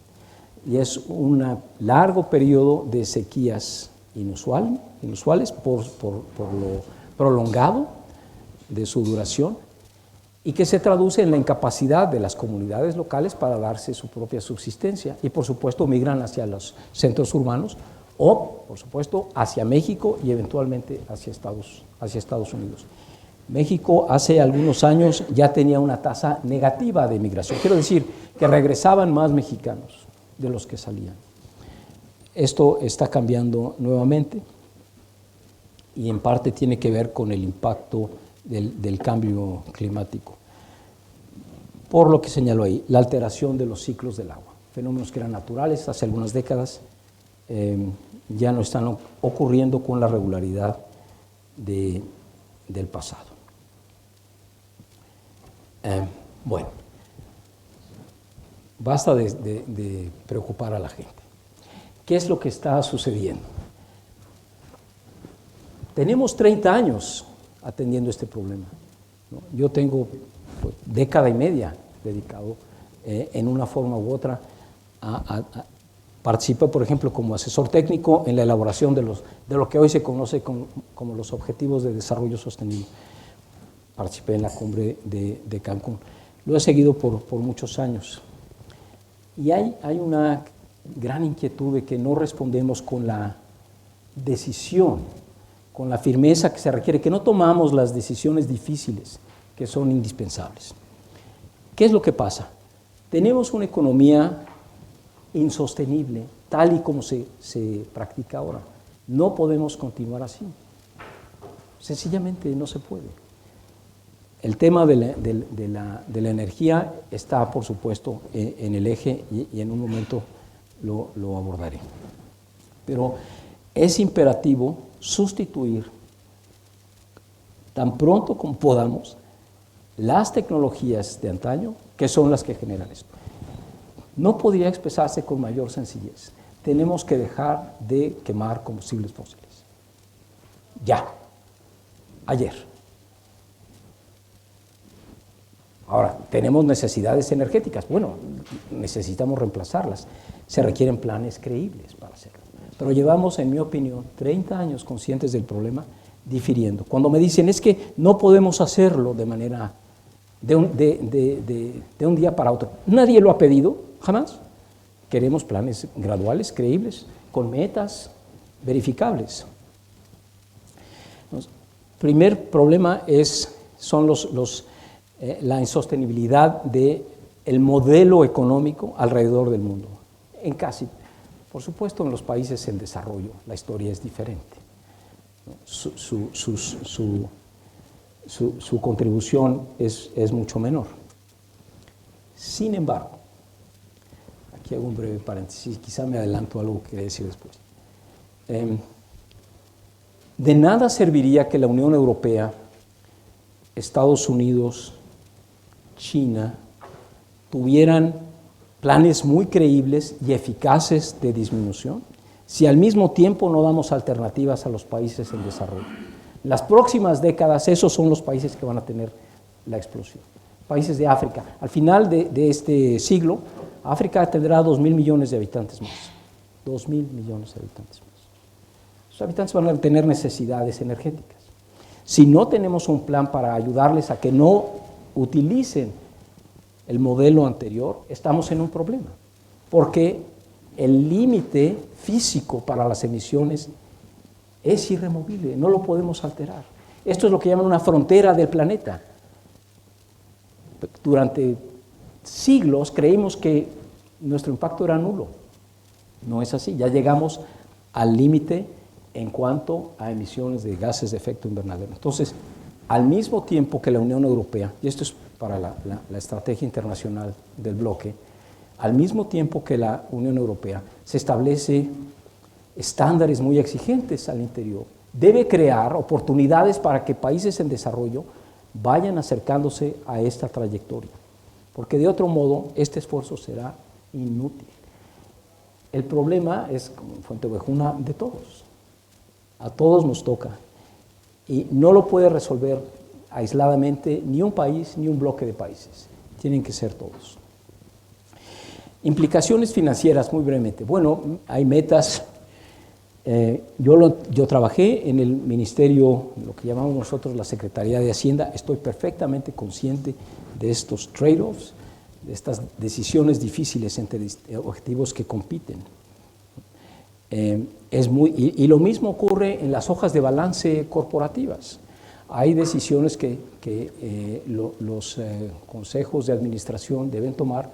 Speaker 2: y es un largo periodo de sequías inusuales por lo prolongado de su duración, y que se traduce en la incapacidad de las comunidades locales para darse su propia subsistencia, y por supuesto migran hacia los centros urbanos o, por supuesto, hacia México y eventualmente hacia Estados Unidos. México hace algunos años ya tenía una tasa negativa de migración, quiero decir que regresaban más mexicanos de los que salían. Esto está cambiando nuevamente y en parte tiene que ver con el impacto del cambio climático. Por lo que señaló ahí, la alteración de los ciclos del agua. Fenómenos que eran naturales hace algunas décadas ya no están ocurriendo con la regularidad del pasado. Bueno, basta de preocupar a la gente. ¿Qué es lo que está sucediendo? Tenemos 30 años atendiendo este problema, ¿no? Yo tengo década y media dedicado en una forma u otra participé, por ejemplo, como asesor técnico en la elaboración de lo que hoy se conoce como los Objetivos de Desarrollo Sostenible. Participé en la cumbre de Cancún. Lo he seguido por muchos años. Y hay una gran inquietud de que no respondemos con la decisión, con la firmeza que se requiere, que no tomamos las decisiones difíciles que son indispensables. ¿Qué es lo que pasa? Tenemos una economía insostenible, tal y como se practica ahora. No podemos continuar así. Sencillamente no se puede. El tema de la energía está, por supuesto, en el eje y en un momento lo abordaré. Pero es imperativo sustituir tan pronto como podamos las tecnologías de antaño, que son las que generan esto. No podría expresarse con mayor sencillez. Tenemos que dejar de quemar combustibles fósiles. Ya. Ayer. Ahora, tenemos necesidades energéticas. Bueno, necesitamos reemplazarlas. Se requieren planes creíbles para hacerlo. Pero llevamos, en mi opinión, 30 años conscientes del problema, difiriendo. Cuando me dicen, es que no podemos hacerlo de manera, de un día para otro. Nadie lo ha pedido, jamás. Queremos planes graduales, creíbles, con metas verificables. Primer problema son la insostenibilidad del modelo económico alrededor del mundo. Por supuesto, en los países en desarrollo la historia es diferente. Su contribución es mucho menor. Sin embargo, aquí hago un breve paréntesis, quizá me adelanto a algo que quería decir después. De nada serviría que la Unión Europea, Estados Unidos, China, tuvieran planes muy creíbles y eficaces de disminución si al mismo tiempo no damos alternativas a los países en desarrollo. En las próximas décadas esos son los países que van a tener la explosión. Países de África. Al final de este siglo, África tendrá 2.000 millones de habitantes más. 2.000 millones de habitantes más. Los habitantes van a tener necesidades energéticas. Si no tenemos un plan para ayudarles a que no utilicen el modelo anterior, estamos en un problema, porque el límite físico para las emisiones es irremovible, no lo podemos alterar. Esto es lo que llaman una frontera del planeta. Durante siglos creímos que nuestro impacto era nulo. No es así, ya llegamos al límite en cuanto a emisiones de gases de efecto invernadero. Entonces, al mismo tiempo que la Unión Europea, y esto es para la estrategia internacional del bloque, al mismo tiempo que la Unión Europea se establece estándares muy exigentes al interior, debe crear oportunidades para que países en desarrollo vayan acercándose a esta trayectoria, porque de otro modo este esfuerzo será inútil. El problema es, como en Fuente Ovejuna, de todos. A todos nos toca. Y no lo puede resolver aisladamente ni un país ni un bloque de países. Tienen que ser todos. Implicaciones financieras, muy brevemente. Bueno, hay metas. Yo trabajé en el ministerio, lo que llamamos nosotros la Secretaría de Hacienda. Estoy perfectamente consciente de estos trade-offs, de estas decisiones difíciles entre objetivos que compiten. Y lo mismo ocurre en las hojas de balance corporativas. Hay decisiones que los consejos de administración deben tomar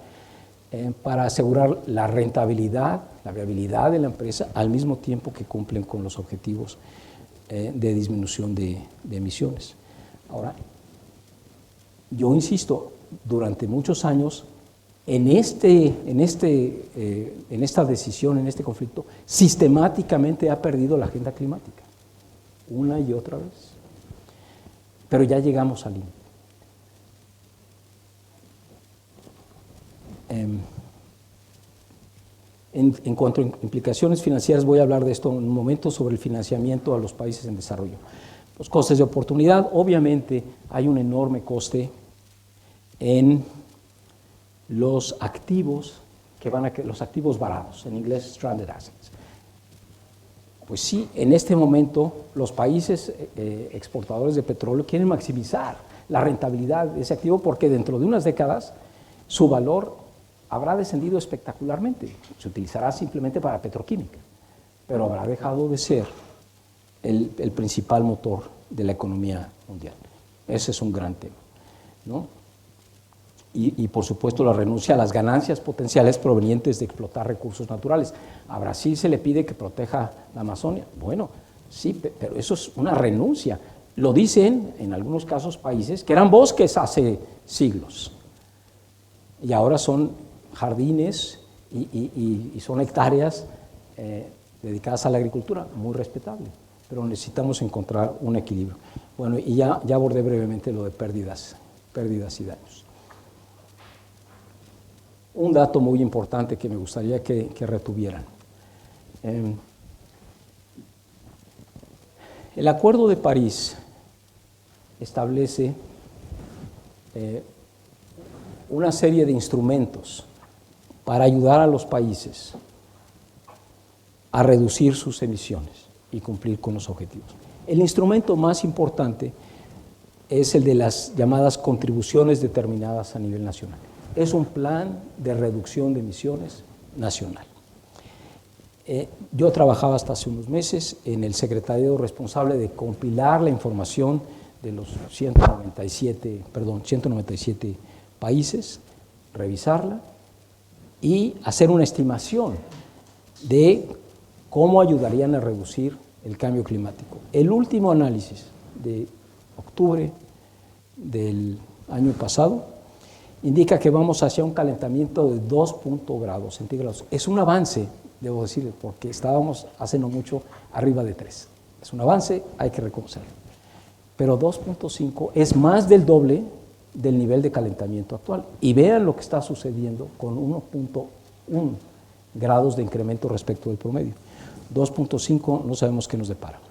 Speaker 2: para asegurar la rentabilidad, la viabilidad de la empresa, al mismo tiempo que cumplen con los objetivos de disminución de emisiones. Ahora, yo insisto, durante muchos años, en esta decisión, en este conflicto, sistemáticamente ha perdido la agenda climática, una y otra vez. Pero ya llegamos al límite. En cuanto a implicaciones financieras, voy a hablar de esto en un momento, sobre el financiamiento a los países en desarrollo. Los costes de oportunidad, obviamente hay un enorme coste en los activos los activos varados, en inglés stranded assets. Pues sí, en este momento los países exportadores de petróleo quieren maximizar la rentabilidad de ese activo, porque dentro de unas décadas su valor habrá descendido espectacularmente. Se utilizará simplemente para petroquímica, pero habrá dejado de ser el principal motor de la economía mundial. Ese es un gran tema, ¿no? Y por supuesto la renuncia a las ganancias potenciales provenientes de explotar recursos naturales. A Brasil se le pide que proteja la Amazonia. Bueno, sí, pero eso es una renuncia. Lo dicen en algunos casos países que eran bosques hace siglos y ahora son jardines y son hectáreas dedicadas a la agricultura, muy respetable, pero necesitamos encontrar un equilibrio. Bueno, y ya abordé brevemente lo de pérdidas y daños. Un dato muy importante que me gustaría que retuvieran. El Acuerdo de París establece una serie de instrumentos para ayudar a los países a reducir sus emisiones y cumplir con los objetivos. El instrumento más importante es el de las llamadas contribuciones determinadas a nivel nacional. Es un plan de reducción de emisiones nacional. Yo trabajaba hasta hace unos meses en el secretariado responsable de compilar la información de los 197 países, revisarla y hacer una estimación de cómo ayudarían a reducir el cambio climático. El último análisis de octubre del año pasado indica que vamos hacia un calentamiento de 2 grados centígrados. Es un avance, debo decir, porque estábamos hace no mucho arriba de 3. Es un avance, hay que reconocerlo. Pero 2.5 es más del doble del nivel de calentamiento actual. Y vean lo que está sucediendo con 1.1 grados de incremento respecto del promedio. 2.5 no sabemos qué nos depara.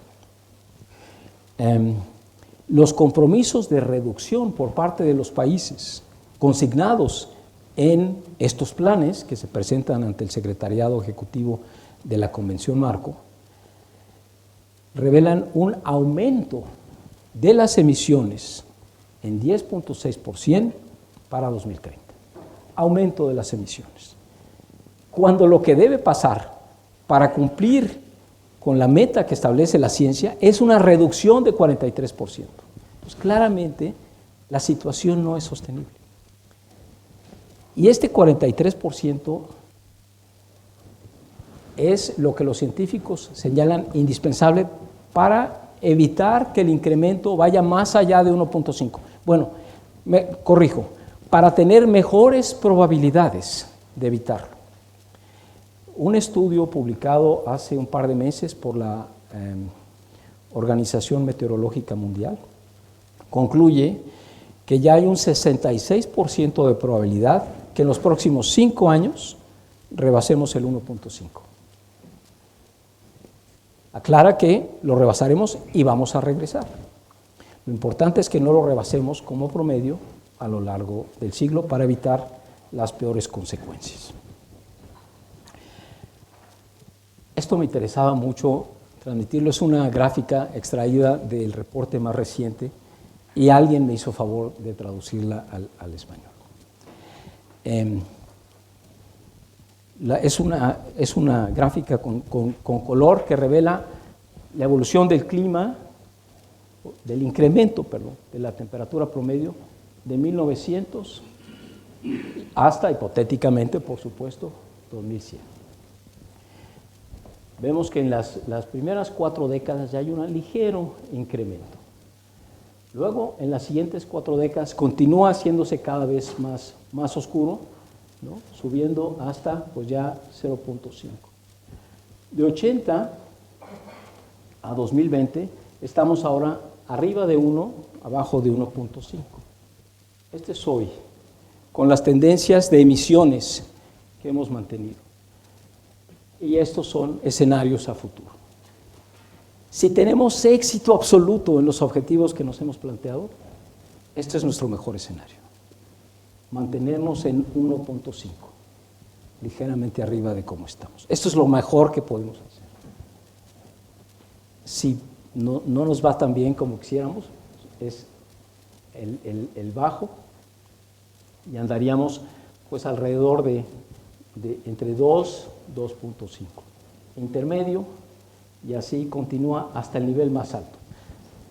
Speaker 2: Los compromisos de reducción por parte de los países consignados en estos planes que se presentan ante el Secretariado Ejecutivo de la Convención Marco revelan un aumento de las emisiones en 10.6% para 2030. Aumento de las emisiones. Cuando lo que debe pasar para cumplir con la meta que establece la ciencia es una reducción de 43%. Pues claramente la situación no es sostenible. Y este 43% es lo que los científicos señalan indispensable para evitar que el incremento vaya más allá de 1.5. Bueno, me corrijo, para tener mejores probabilidades de evitarlo. Un estudio publicado hace un par de meses por la Organización Meteorológica Mundial concluye que ya hay un 66% de probabilidad que en los próximos 5 años rebasemos el 1.5. Aclara que lo rebasaremos y vamos a regresar. Lo importante es que no lo rebasemos como promedio a lo largo del siglo para evitar las peores consecuencias. Esto me interesaba mucho transmitirlo, es una gráfica extraída del reporte más reciente y alguien me hizo favor de traducirla al español. Es una gráfica con color que revela la evolución del clima, del incremento, de la temperatura promedio de 1900 hasta, hipotéticamente, por supuesto, 2100. Vemos que en las primeras 4 décadas ya hay un ligero incremento. Luego, en las siguientes 4 décadas, continúa haciéndose cada vez más oscuro, ¿no? Subiendo hasta pues ya 0.5. De 80 a 2020 estamos ahora arriba de 1, abajo de 1.5. Este es hoy, con las tendencias de emisiones que hemos mantenido. Y estos son escenarios a futuro. Si tenemos éxito absoluto en los objetivos que nos hemos planteado, este es nuestro mejor escenario. Mantenernos en 1.5, ligeramente arriba de cómo estamos. Esto es lo mejor que podemos hacer. Si no nos va tan bien como quisiéramos, es el bajo, y andaríamos pues alrededor de entre 2, 2.5. Intermedio, y así continúa hasta el nivel más alto.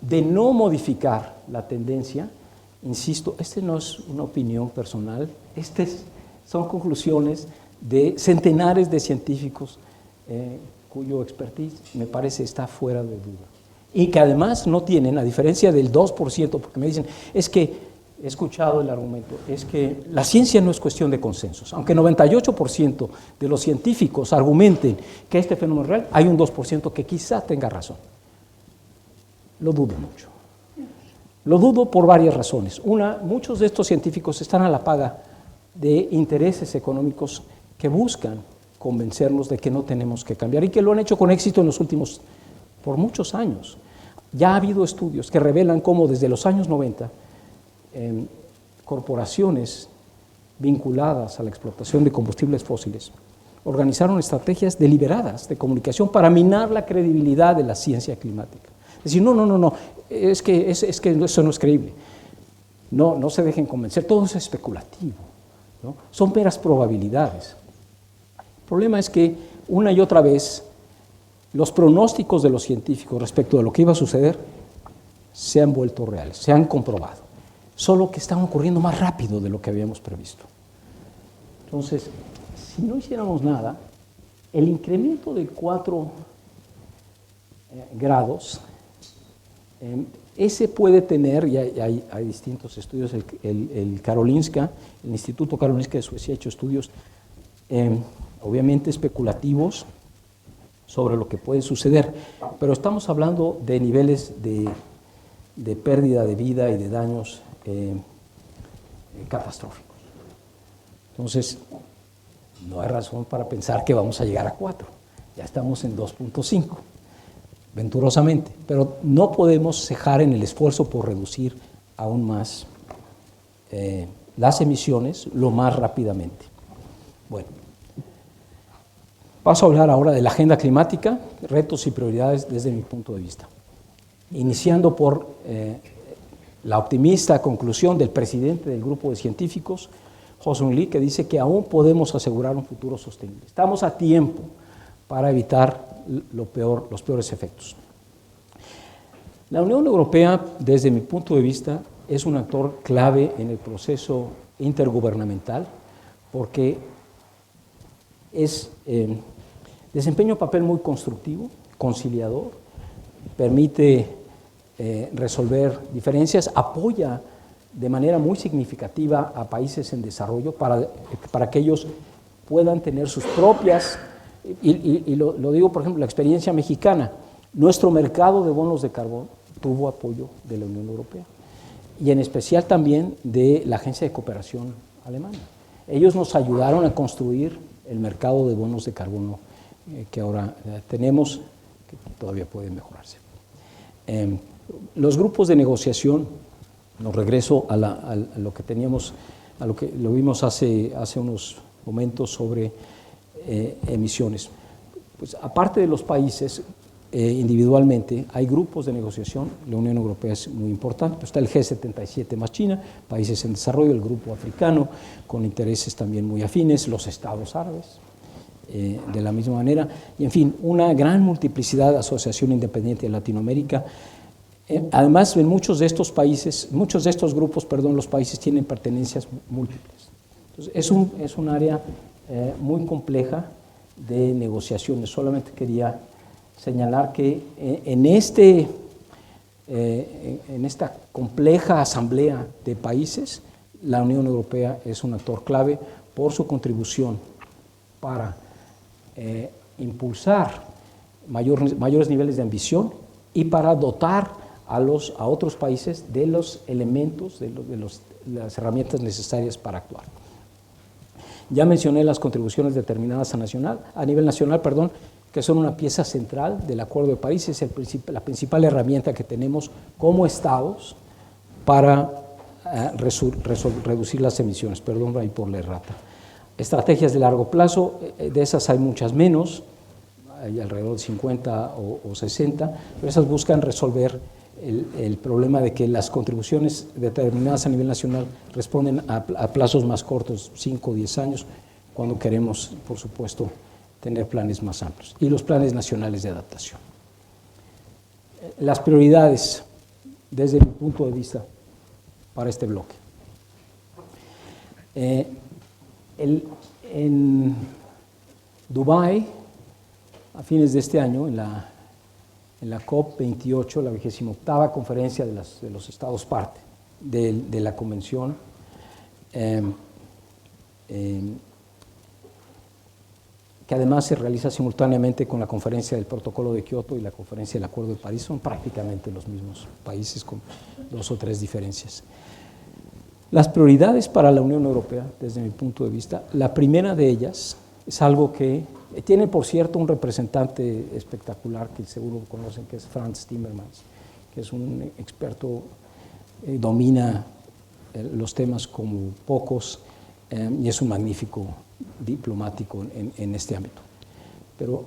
Speaker 2: De no modificar la tendencia, insisto, no es una opinión personal, son conclusiones de centenares de científicos cuyo expertise me parece está fuera de duda. Y que además no tienen, a diferencia del 2%, porque me dicen, es que he escuchado el argumento, es que la ciencia no es cuestión de consensos. Aunque 98% de los científicos argumenten que este fenómeno es real, hay un 2% que quizá tenga razón. Lo dudo mucho. Lo dudo por varias razones. Una, muchos de estos científicos están a la paga de intereses económicos que buscan convencernos de que no tenemos que cambiar y que lo han hecho con éxito en los últimos, por muchos años. Ya ha habido estudios que revelan cómo desde los años 90 corporaciones vinculadas a la explotación de combustibles fósiles organizaron estrategias deliberadas de comunicación para minar la credibilidad de la ciencia climática. Es decir, no, es que eso no es creíble. No se dejen convencer, todo es especulativo, ¿no? Son meras probabilidades. El problema es que una y otra vez los pronósticos de los científicos respecto de lo que iba a suceder se han vuelto reales, se han comprobado, solo que están ocurriendo más rápido de lo que habíamos previsto. Entonces, si no hiciéramos nada, el incremento de 4 grados, ese puede tener, y hay distintos estudios, el Karolinska, el Instituto Karolinska de Suecia ha hecho estudios obviamente especulativos sobre lo que puede suceder, pero estamos hablando de niveles de pérdida de vida y de daños catastróficos. Entonces, no hay razón para pensar que vamos a llegar a 4, ya estamos en 2.5, venturosamente, pero no podemos cejar en el esfuerzo por reducir aún más las emisiones lo más rápidamente. Bueno, paso a hablar ahora de la agenda climática, retos y prioridades desde mi punto de vista. Iniciando por la optimista conclusión del presidente del grupo de científicos, Ho-Sung Lee, que dice que aún podemos asegurar un futuro sostenible. Estamos a tiempo para evitar los peores efectos. La Unión Europea, desde mi punto de vista, es un actor clave en el proceso intergubernamental porque desempeña un papel muy constructivo, conciliador, permite resolver diferencias, apoya de manera muy significativa a países en desarrollo para que ellos puedan tener sus propias, y lo digo por ejemplo, la experiencia mexicana, nuestro mercado de bonos de carbón tuvo apoyo de la Unión Europea y en especial también de la Agencia de Cooperación Alemana. Ellos nos ayudaron a construir el mercado de bonos de carbono que ahora tenemos, que todavía puede mejorarse. Los grupos de negociación, nos regreso a lo que teníamos, a lo que lo vimos hace unos momentos sobre emisiones. Pues aparte de los países, individualmente, hay grupos de negociación. La Unión Europea es muy importante. Está el G77 más China, países en desarrollo, el grupo africano, con intereses también muy afines, los estados árabes, de la misma manera, y en fin, una gran multiplicidad de asociación independiente de Latinoamérica. Además, en muchos de estos países, muchos de estos grupos, perdón, los países tienen pertenencias múltiples. Entonces, es un área muy compleja de negociaciones. Solamente quería señalar que en esta compleja asamblea de países, la Unión Europea es un actor clave por su contribución para impulsar mayores niveles de ambición y para dotar a otros países de los elementos, de las herramientas necesarias para actuar. Ya mencioné las contribuciones determinadas a nivel nacional, que son una pieza central del Acuerdo de París. Es la principal herramienta que tenemos como estados para reducir las emisiones. Perdón ahí por la errata. Estrategias de largo plazo, de esas hay muchas menos, hay alrededor de 50 o 60, pero esas buscan resolver el problema de que las contribuciones determinadas a nivel nacional responden a plazos más cortos, 5 o 10 años, cuando queremos, por supuesto, tener planes más amplios. Y los planes nacionales de adaptación. Las prioridades, desde mi punto de vista, para este bloque. En Dubái, a fines de este año, en la COP28, la 28ª conferencia de los estados parte de la convención, que además se realiza simultáneamente con la conferencia del Protocolo de Kioto y la conferencia del Acuerdo de París. Son prácticamente los mismos países con 2 o 3 diferencias. Las prioridades para la Unión Europea, desde mi punto de vista, la primera de ellas es algo que tiene, por cierto, un representante espectacular que seguro conocen, que es Frans Timmermans, que es un experto, domina los temas como pocos y es un magnífico diplomático en este ámbito. Pero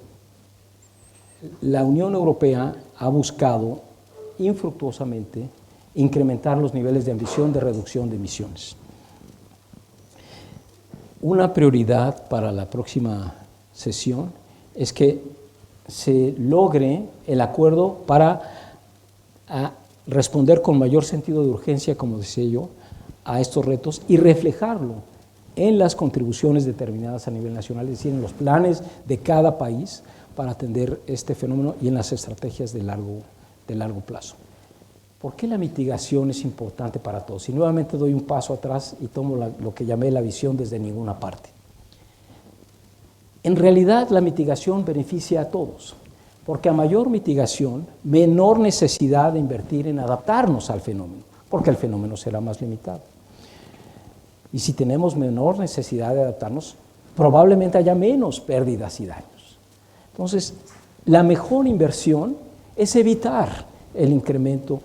Speaker 2: la Unión Europea ha buscado infructuosamente incrementar los niveles de ambición de reducción de emisiones. Una prioridad para la próxima sesión es que se logre el acuerdo para responder con mayor sentido de urgencia, como decía yo, a estos retos y reflejarlo en las contribuciones determinadas a nivel nacional, es decir, en los planes de cada país para atender este fenómeno y en las estrategias de largo plazo. ¿Por qué la mitigación es importante para todos? Y nuevamente doy un paso atrás y tomo lo que llamé la visión desde ninguna parte. En realidad, la mitigación beneficia a todos, porque a mayor mitigación, menor necesidad de invertir en adaptarnos al fenómeno, porque el fenómeno será más limitado. Y si tenemos menor necesidad de adaptarnos, probablemente haya menos pérdidas y daños. Entonces, la mejor inversión es evitar el incremento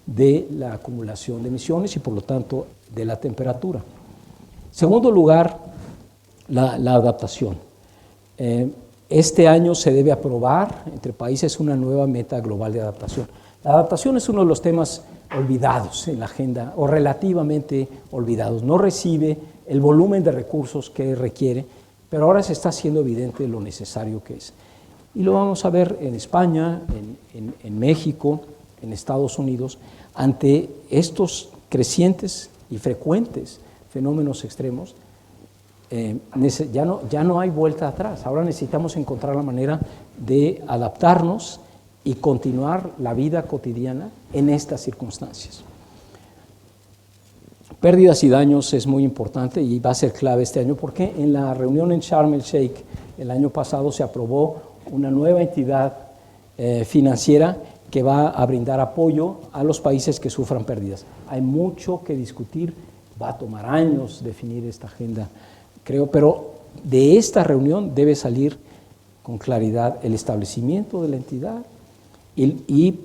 Speaker 2: de la acumulación de emisiones y, por lo tanto, de la temperatura. Segundo lugar, la adaptación. Este año se debe aprobar entre países una nueva meta global de adaptación. La adaptación es uno de los temas olvidados en la agenda, o relativamente olvidados. No recibe el volumen de recursos que requiere, pero ahora se está haciendo evidente lo necesario que es. Y lo vamos a ver en España, en México, en Estados Unidos, ante estos crecientes y frecuentes fenómenos extremos. Ya no hay vuelta atrás. Ahora necesitamos encontrar la manera de adaptarnos y continuar la vida cotidiana en estas circunstancias. Pérdidas y daños es muy importante y va a ser clave este año porque en la reunión en Sharm el Sheikh el año pasado se aprobó una nueva entidad financiera que va a brindar apoyo a los países que sufran pérdidas. Hay mucho que discutir, va a tomar años definir esta agenda, creo, pero de esta reunión debe salir con claridad el establecimiento de la entidad, y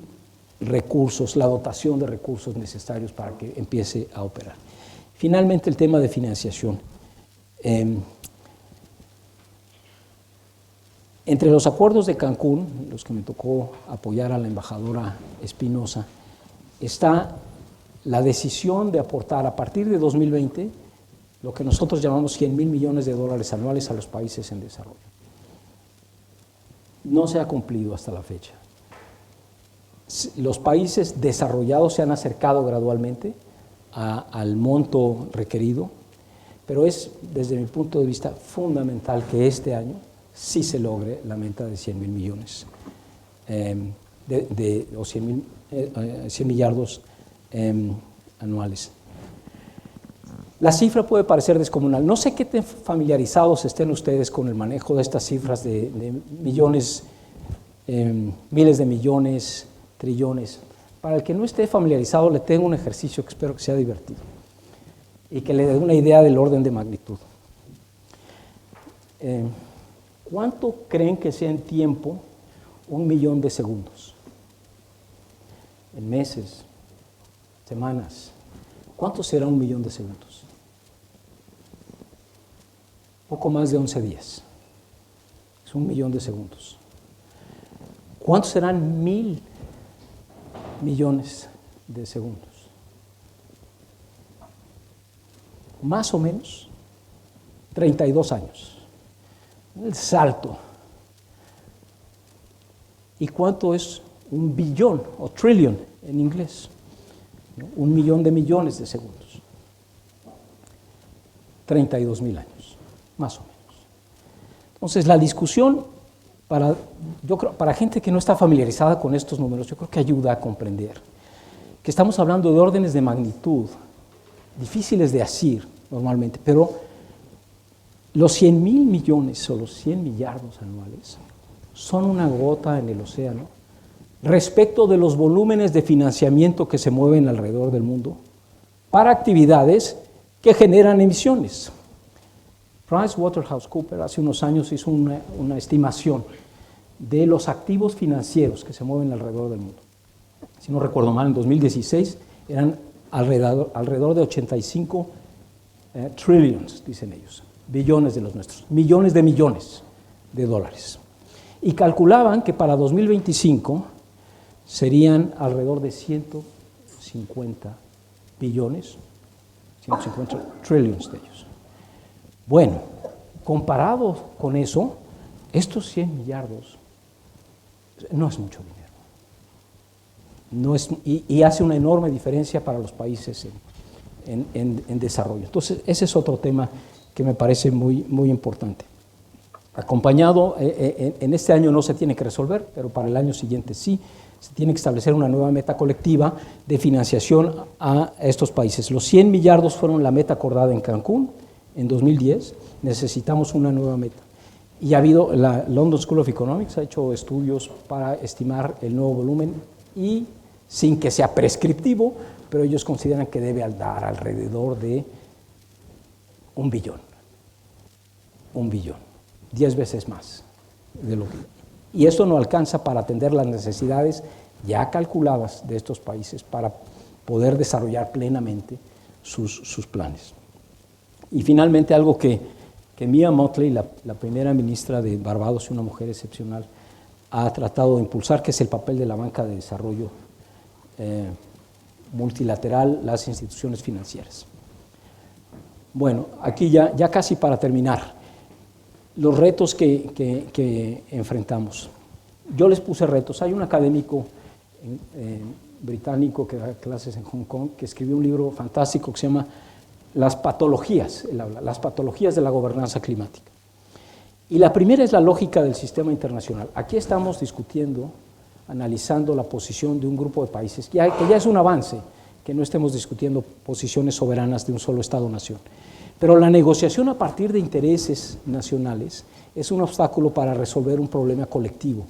Speaker 2: recursos, la dotación de recursos necesarios para que empiece a operar. Finalmente, el tema de financiación. Entre los acuerdos de Cancún, los que me tocó apoyar a la embajadora Espinosa, está la decisión de aportar a partir de 2020 lo que nosotros llamamos 100,000 millones de dólares anuales a los países en desarrollo. No se ha cumplido hasta la fecha. Los países desarrollados se han acercado gradualmente al monto requerido, pero es, desde mi punto de vista, fundamental que este año sí se logre la meta de 100,000 millones, o 100 millardos anuales. La cifra puede parecer descomunal. No sé qué tan familiarizados estén ustedes con el manejo de estas cifras de millones, miles de millones, trillones. Para el que no esté familiarizado, le tengo un ejercicio que espero que sea divertido y que le dé una idea del orden de magnitud. ¿Cuánto creen que sea en tiempo 1,000,000 de segundos? En meses, semanas. ¿Cuánto será 1,000,000 de segundos? Poco más de 11 días. Es 1,000,000 de segundos. ¿Cuántos serán 1,000 millones de segundos? Más o menos 32 años. El salto. ¿Y cuánto es un billón o trillion en inglés? 1,000,000 de millones de segundos. 32,000 años, más o menos. Entonces, la discusión, para gente que no está familiarizada con estos números, yo creo que ayuda a comprender que estamos hablando de órdenes de magnitud difíciles de asir normalmente, pero los 100,000 millones o los 100 millardos anuales son una gota en el océano respecto de los volúmenes de financiamiento que se mueven alrededor del mundo para actividades que generan emisiones. PricewaterhouseCoopers hace unos años hizo una estimación de los activos financieros que se mueven alrededor del mundo. Si no recuerdo mal, en 2016 eran alrededor de 85 trillions, dicen ellos, billones de los nuestros, millones de dólares. Y calculaban que para 2025 serían alrededor de 150 billones, 150 trillions de ellos. Bueno, comparado con eso, estos 100 millardos no es mucho dinero. No es, y hace una enorme diferencia para los países en desarrollo. Entonces, ese es otro tema que me parece muy, muy importante. Acompañado, en este año no se tiene que resolver, pero para el año siguiente sí, se tiene que establecer una nueva meta colectiva de financiación a estos países. Los 100 millardos fueron la meta acordada en Cancún en 2010, necesitamos una nueva meta. Y ha habido, la London School of Economics ha hecho estudios para estimar el nuevo volumen y sin que sea prescriptivo, pero ellos consideran que debe dar alrededor de 1 billón. 1 billón, 10 veces más de lo que... Y esto no alcanza para atender las necesidades ya calculadas de estos países para poder desarrollar plenamente sus planes. Y finalmente algo que Mia Mottley, la primera ministra de Barbados, una mujer excepcional, ha tratado de impulsar, que es el papel de la banca de desarrollo multilateral, las instituciones financieras. Bueno, aquí ya casi para terminar, los retos que enfrentamos. Yo les puse retos. Hay un académico británico que da clases en Hong Kong que escribió un libro fantástico que se llama Las patologías, las patologías de la gobernanza climática. Y la primera es la lógica del sistema internacional. Aquí estamos discutiendo, analizando la posición de un grupo de países, que ya es un avance, que no estemos discutiendo posiciones soberanas de un solo Estado-nación. Pero la negociación a partir de intereses nacionales es un obstáculo para resolver un problema colectivo,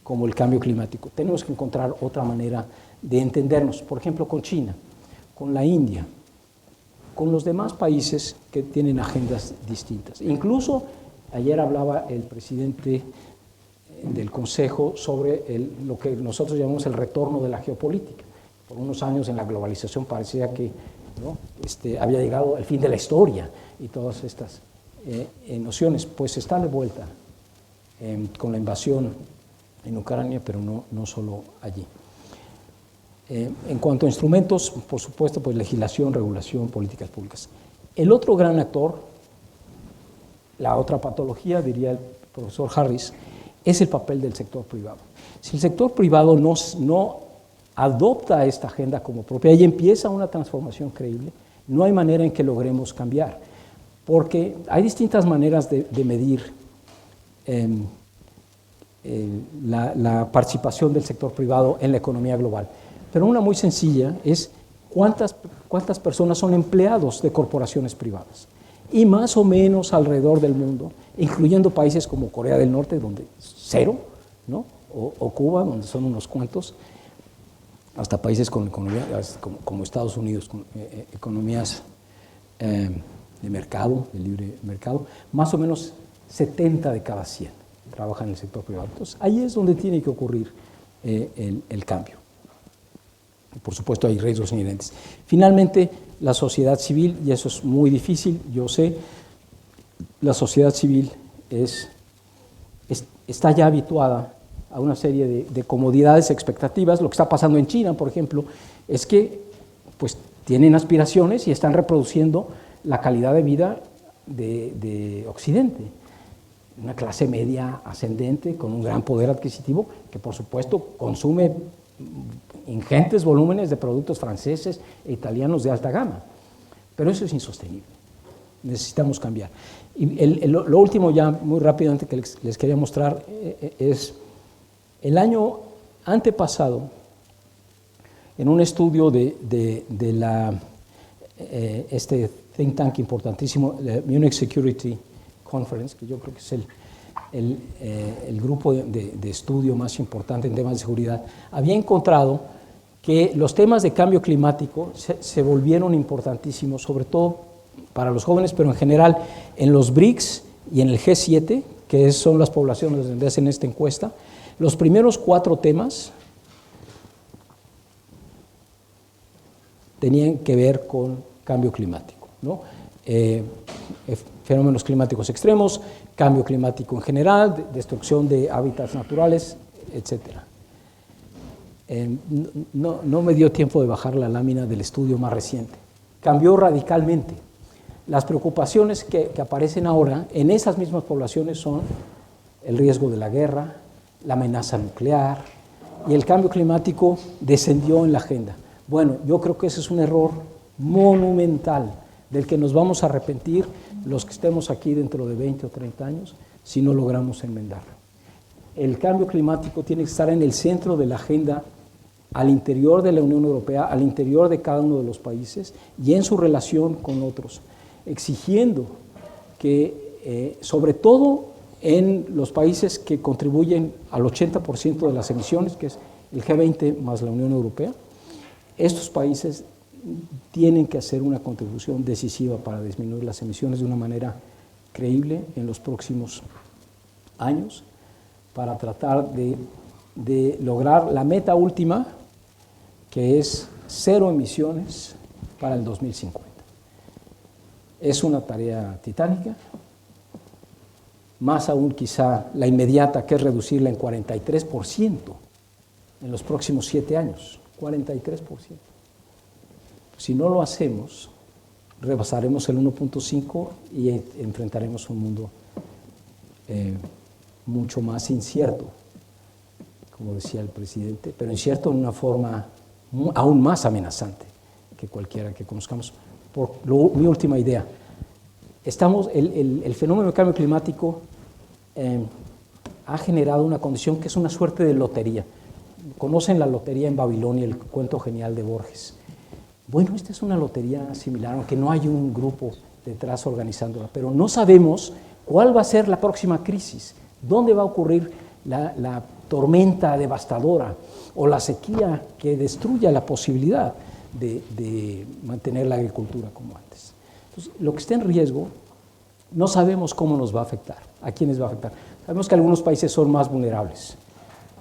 Speaker 2: como el cambio climático. Tenemos que encontrar otra manera de entendernos, por ejemplo, con China, con la India, con los demás países que tienen agendas distintas. Incluso ayer hablaba el presidente del Consejo sobre lo que nosotros llamamos el retorno de la geopolítica. Por unos años en la globalización parecía que, ¿no?, había llegado el fin de la historia y todas estas nociones, pues está de vuelta con la invasión en Ucrania, pero no solo allí. En cuanto a instrumentos, por supuesto, pues legislación, regulación, políticas públicas. El otro gran actor, la otra patología, diría el profesor Harris, es el papel del sector privado. Si el sector privado no adopta esta agenda como propia y empieza una transformación creíble, no hay manera en que logremos cambiar, porque hay distintas maneras de medir la participación del sector privado en la economía global. Pero una muy sencilla es cuántas personas son empleados de corporaciones privadas. Y más o menos alrededor del mundo, incluyendo países como Corea del Norte, donde 0, ¿no?, o Cuba, donde son unos cuantos, hasta países con economías como Estados Unidos, con economías de mercado, de libre mercado, más o menos 70 de cada 100 trabajan en el sector privado. Entonces, ahí es donde tiene que ocurrir el cambio. Y por supuesto, hay riesgos inherentes. Finalmente, la sociedad civil, y eso es muy difícil, yo sé, la sociedad civil está ya habituada a una serie de comodidades, expectativas. Lo que está pasando en China, por ejemplo, es que pues, tienen aspiraciones y están reproduciendo la calidad de vida de Occidente. Una clase media ascendente con un gran poder adquisitivo que, por supuesto, consume ingentes volúmenes de productos franceses e italianos de alta gama. Pero eso es insostenible. Necesitamos cambiar. Y lo último, ya muy rápidamente, que les quería mostrar es el año antepasado, en un estudio de este think tank importantísimo, Munich Security Conference, que yo creo que es el grupo de estudio más importante en temas de seguridad, había encontrado que los temas de cambio climático se volvieron importantísimos, sobre todo para los jóvenes, pero en general en los BRICS y en el G7, que son las poblaciones donde hacen esta encuesta. Los primeros 4 temas tenían que ver con cambio climático, ¿no? Fenómenos climáticos extremos, cambio climático en general, destrucción de hábitats naturales, etc. No me dio tiempo de bajar la lámina del estudio más reciente. Cambió radicalmente. Las preocupaciones que aparecen ahora en esas mismas poblaciones son el riesgo de la guerra, la amenaza nuclear, y el cambio climático descendió en la agenda. Bueno, yo creo que ese es un error monumental del que nos vamos a arrepentir los que estemos aquí dentro de 20 o 30 años si no logramos enmendarlo. El cambio climático tiene que estar en el centro de la agenda al interior de la Unión Europea, al interior de cada uno de los países y en su relación con otros, exigiendo que, sobre todo en los países que contribuyen al 80% de las emisiones, que es el G20 más la Unión Europea, estos países tienen que hacer una contribución decisiva para disminuir las emisiones de una manera creíble en los próximos años, para tratar de lograr la meta última, que es 0 emisiones para el 2050. Es una tarea titánica, más aún quizá la inmediata, que es reducirla en 43% en los próximos 7 años, 43%. Si no lo hacemos, rebasaremos el 1.5 y enfrentaremos un mundo mucho más incierto, como decía el presidente, pero incierto en una forma aún más amenazante que cualquiera que conozcamos. Mi última idea, el fenómeno del cambio climático ha generado una condición que es una suerte de lotería. Conocen la lotería en Babilonia, el cuento genial de Borges. Bueno, esta es una lotería similar, aunque no hay un grupo detrás organizándola, pero no sabemos cuál va a ser la próxima crisis, dónde va a ocurrir la tormenta devastadora o la sequía que destruya la posibilidad de mantener la agricultura como antes. Entonces, lo que está en riesgo, no sabemos cómo nos va a afectar, a quiénes va a afectar. Sabemos que algunos países son más vulnerables.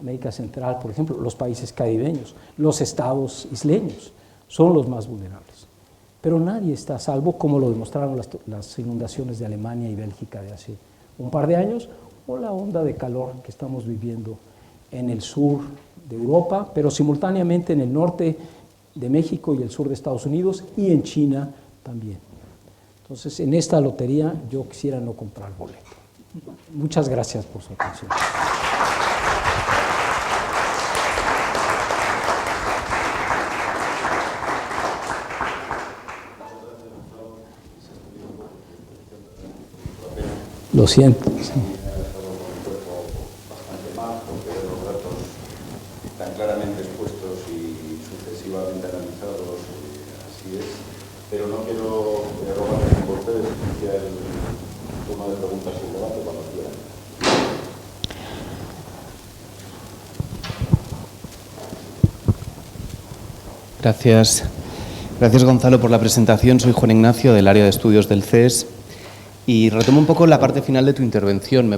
Speaker 2: América Central, por ejemplo, los países caribeños, los estados isleños son los más vulnerables. Pero nadie está a salvo, como lo demostraron las inundaciones de Alemania y Bélgica de hace un par de años, o la onda de calor que estamos viviendo en el sur de Europa, pero simultáneamente en el norte de México y el sur de Estados Unidos, y en China también. Entonces, en esta lotería yo quisiera no comprar boleto. Muchas gracias por su atención. Lo siento. Sí.
Speaker 3: Bastante más, porque los datos tan claramente expuestos y sucesivamente analizados, así es. Pero no quiero robar tiempo a ustedes, iniciar el turno de preguntas y el debate cuando quieran.
Speaker 4: Gracias. Gracias, Gonzalo, por la presentación. Soy Juan Ignacio, del área de estudios del CES. Y retomo un poco la parte final de tu intervención. Me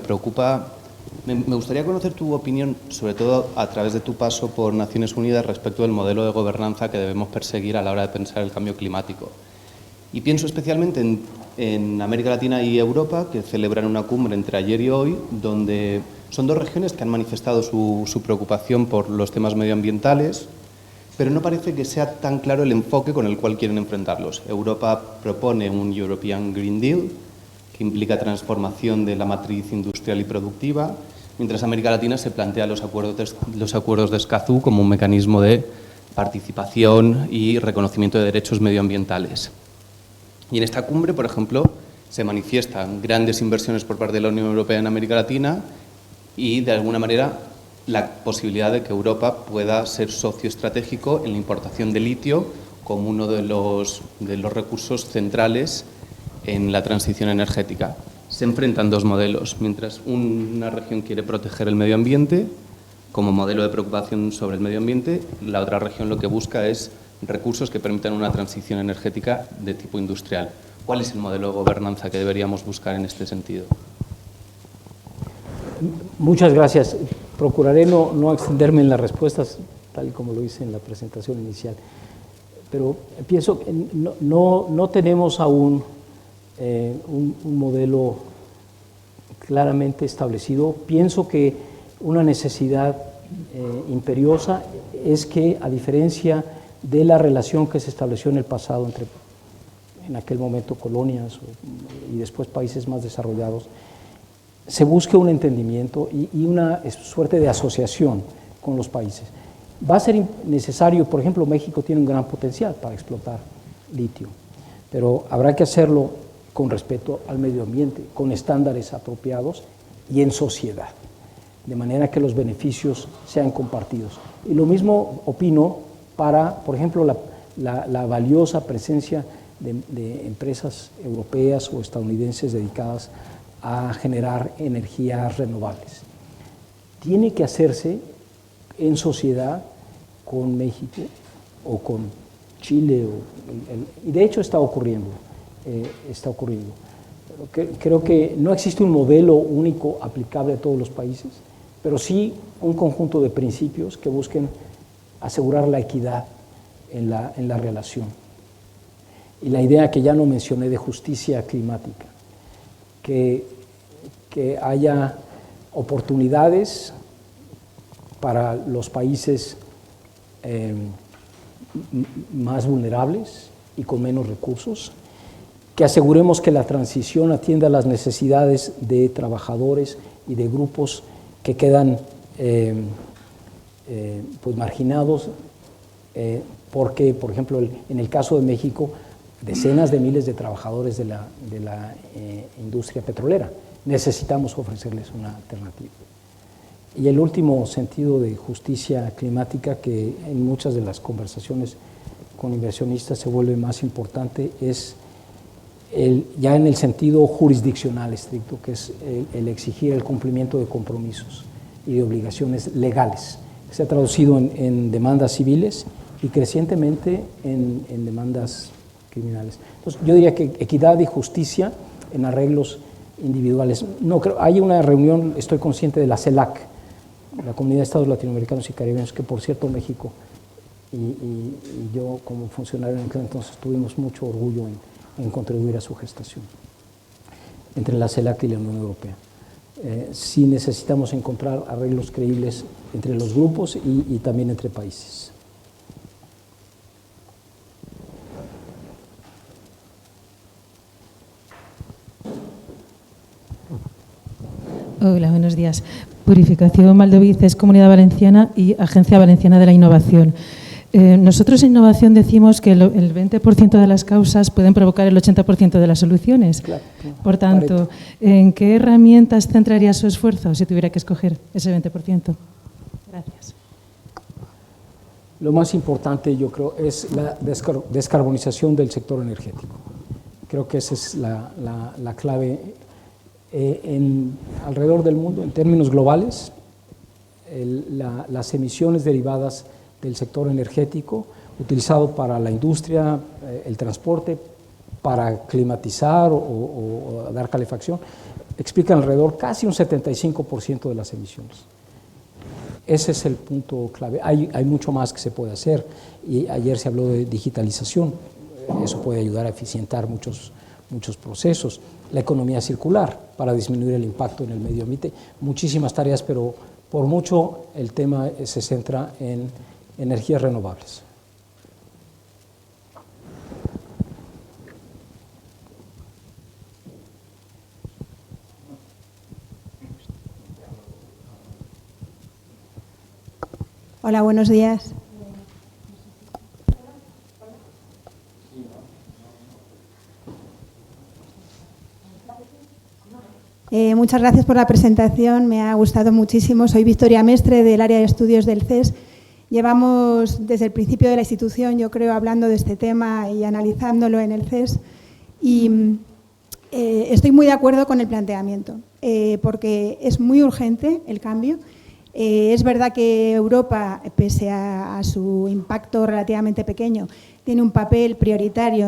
Speaker 4: gustaría conocer tu opinión, sobre todo a través de tu paso por Naciones Unidas, respecto del modelo de gobernanza que debemos perseguir a la hora de pensar el cambio climático. Y pienso especialmente en América Latina y Europa, que celebran una cumbre entre ayer y hoy, donde son dos regiones que han manifestado su preocupación por los temas medioambientales, pero no parece que sea tan claro el enfoque con el cual quieren enfrentarlos. Europa propone un European Green Deal, que implica transformación de la matriz industrial y productiva, mientras América Latina se plantea los acuerdos de Escazú como un mecanismo de participación y reconocimiento de derechos medioambientales. Y en esta cumbre, por ejemplo, se manifiestan grandes inversiones por parte de la Unión Europea en América Latina y, de alguna manera, la posibilidad de que Europa pueda ser socio estratégico en la importación de litio como uno de los recursos centrales en la transición energética. Se enfrentan dos modelos. Mientras una región quiere proteger el medio ambiente como modelo de preocupación sobre el medio ambiente, la otra región lo que busca es recursos que permitan una transición energética de tipo industrial. ¿Cuál es el modelo de gobernanza que deberíamos buscar en este sentido?
Speaker 2: Muchas gracias. Procuraré no extenderme en las respuestas, tal y como lo hice en la presentación inicial. Pero pienso que no tenemos aún un modelo claramente establecido. Pienso que una necesidad imperiosa es que, a diferencia de la relación que se estableció en el pasado entre, en aquel momento, colonias y después países más desarrollados, se busque un entendimiento y una suerte de asociación con los países. Va a ser necesario, por ejemplo, México tiene un gran potencial para explotar litio, pero habrá que hacerlo con respeto al medio ambiente, con estándares apropiados y en sociedad, de manera que los beneficios sean compartidos. Y lo mismo opino para, por ejemplo, la valiosa presencia de empresas europeas o estadounidenses dedicadas a generar energías renovables. Tiene que hacerse en sociedad con México o con Chile, y de hecho está ocurriendo. Creo que no existe un modelo único aplicable a todos los países, pero sí un conjunto de principios que busquen asegurar la equidad en la relación. Y la idea que ya no mencioné de justicia climática, que haya oportunidades para los países más vulnerables y con menos recursos, que aseguremos que la transición atienda a las necesidades de trabajadores y de grupos que quedan pues marginados, porque, por ejemplo, en el caso de México, decenas de miles de trabajadores de la industria petrolera. Necesitamos ofrecerles una alternativa. Y el último sentido de justicia climática, que en muchas de las conversaciones con inversionistas se vuelve más importante, es ya en el sentido jurisdiccional estricto, que es el exigir el cumplimiento de compromisos y de obligaciones legales. Se ha traducido en demandas civiles y crecientemente en demandas criminales. Entonces, yo diría que equidad y justicia en arreglos individuales. No, creo, hay una reunión, estoy consciente, de la CELAC, la Comunidad de Estados Latinoamericanos y Caribeños, que por cierto México y yo como funcionario en aquel entonces tuvimos mucho orgullo en contribuir a su gestación, entre la CELAC y la Unión Europea. Sí necesitamos encontrar arreglos creíbles entre los grupos y también entre países.
Speaker 5: Hola, buenos días. Purificación Valdovices, Comunidad Valenciana y Agencia Valenciana de la Innovación. Nosotros en innovación decimos que el 20% de las causas pueden provocar el 80% de las soluciones.
Speaker 2: Claro.
Speaker 5: Por tanto, ¿en qué herramientas centraría su esfuerzo si tuviera que escoger ese 20%? Gracias.
Speaker 2: Lo más importante, yo creo, es la descarbonización del sector energético. Creo que esa es la clave alrededor del mundo, en términos globales. Las emisiones derivadas del sector energético, utilizado para la industria, el transporte, para climatizar o dar calefacción, explican alrededor casi un 75% de las emisiones. Ese es el punto clave. Hay mucho más que se puede hacer, y ayer se habló de digitalización. Eso puede ayudar a eficientar muchos procesos. La economía circular, para disminuir el impacto en el medio ambiente. Muchísimas tareas, pero por mucho el tema se centra en energías renovables.
Speaker 6: Hola, buenos días. Muchas gracias por la presentación, me ha gustado muchísimo. Soy Victoria Mestre, del área de estudios del CES. Llevamos desde el principio de la institución, yo creo, hablando de este tema y analizándolo en el CES. Y estoy muy de acuerdo con el planteamiento, porque es muy urgente el cambio. Es verdad que Europa, pese a su impacto relativamente pequeño, tiene un papel prioritario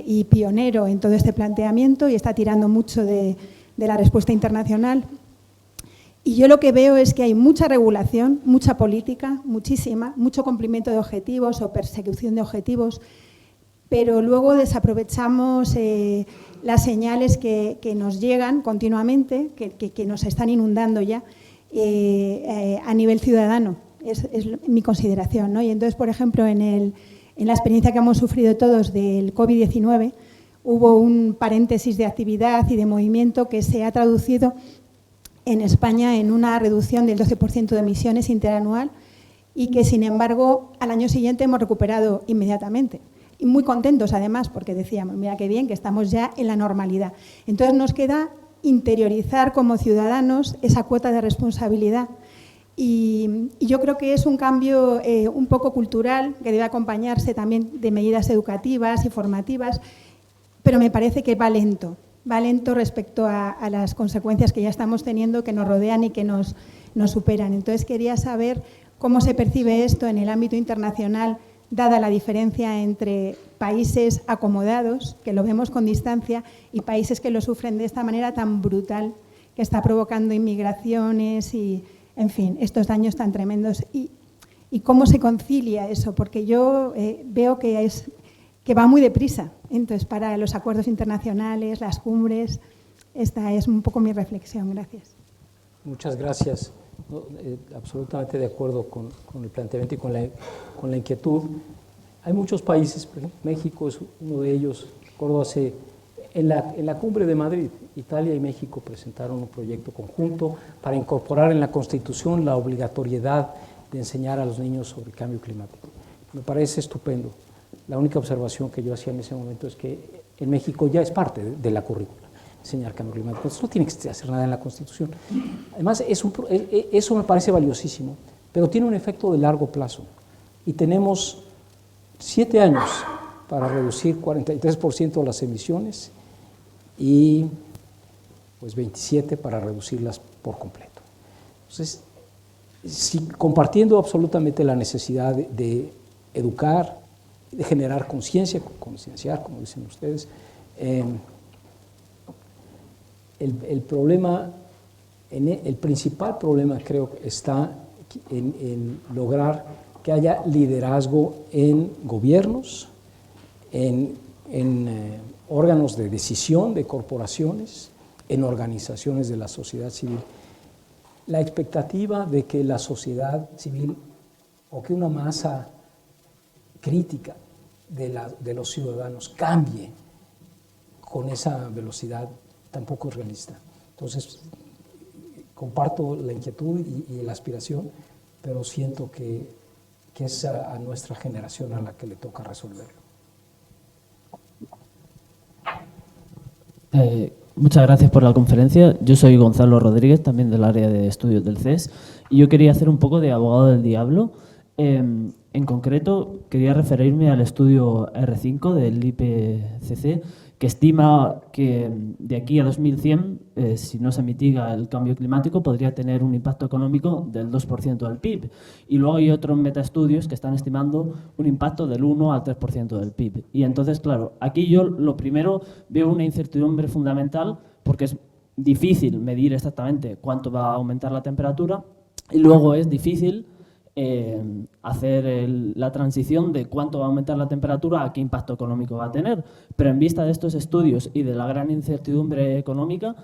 Speaker 6: y pionero en todo este planteamiento y está tirando mucho de la respuesta internacional. Y yo lo que veo es que hay mucha regulación, mucha política, muchísima, mucho cumplimiento de objetivos o persecución de objetivos, pero luego desaprovechamos las señales que nos llegan continuamente, que nos están inundando ya a nivel ciudadano. Es mi consideración, ¿no? Y entonces, por ejemplo, en la experiencia que hemos sufrido todos del COVID-19, hubo un paréntesis de actividad y de movimiento que se ha traducido en España en una reducción del 12% de emisiones interanual y que, sin embargo, al año siguiente hemos recuperado inmediatamente. Y muy contentos, además, porque decíamos, mira qué bien, que estamos ya en la normalidad. Entonces, nos queda interiorizar como ciudadanos esa cuota de responsabilidad. Y yo creo que es un cambio un poco cultural, que debe acompañarse también de medidas educativas y formativas, pero me parece que va lento respecto a las consecuencias que ya estamos teniendo, que nos rodean y que nos superan. Entonces, quería saber cómo se percibe esto en el ámbito internacional, dada la diferencia entre países acomodados, que lo vemos con distancia, y países que lo sufren de esta manera tan brutal, que está provocando inmigraciones y, en fin, estos daños tan tremendos. ¿Y cómo se concilia eso? Porque yo veo que va muy deprisa. Entonces, para los acuerdos internacionales, las cumbres, esta es un poco mi reflexión. Gracias.
Speaker 2: Muchas gracias. Absolutamente de acuerdo con el planteamiento y con la inquietud. Hay muchos países, por ejemplo, México es uno de ellos. Recuerdo en la cumbre de Madrid, Italia y México presentaron un proyecto conjunto para incorporar en la Constitución la obligatoriedad de enseñar a los niños sobre el cambio climático. Me parece estupendo. La única observación que yo hacía en ese momento es que en México ya es parte de la currícula enseñar cambio climático. Entonces no tiene que hacer nada en la Constitución. Además, eso me parece valiosísimo, pero tiene un efecto de largo plazo. Y tenemos 7 años para reducir 43% las emisiones y pues 27 para reducirlas por completo. Entonces, compartiendo absolutamente la necesidad de educar, de generar concienciar, como dicen ustedes, el problema, el principal problema creo que está en lograr que haya liderazgo en gobiernos, en órganos de decisión de corporaciones, en organizaciones de la sociedad civil. La expectativa de que la sociedad civil o que una masa crítica de los ciudadanos cambie con esa velocidad tampoco es realista. Entonces, comparto la inquietud y la aspiración, pero siento que es a nuestra generación a la que le toca resolverlo.
Speaker 7: Muchas gracias por la conferencia. Yo soy Gonzalo Rodríguez, también del área de estudios del CES, y yo quería hacer un poco de abogado del diablo. En concreto, quería referirme al estudio R5 del IPCC, que estima que de aquí a 2100, si no se mitiga el cambio climático, podría tener un impacto económico del 2% del PIB. Y luego hay otros metaestudios que están estimando un impacto del 1 al 3% del PIB. Y entonces, claro, aquí yo lo primero veo una incertidumbre fundamental porque es difícil medir exactamente cuánto va a aumentar la temperatura y luego es difícil hacer la transición de cuánto va a aumentar la temperatura a qué impacto económico va a tener. Pero en vista de estos estudios y de la gran incertidumbre económica,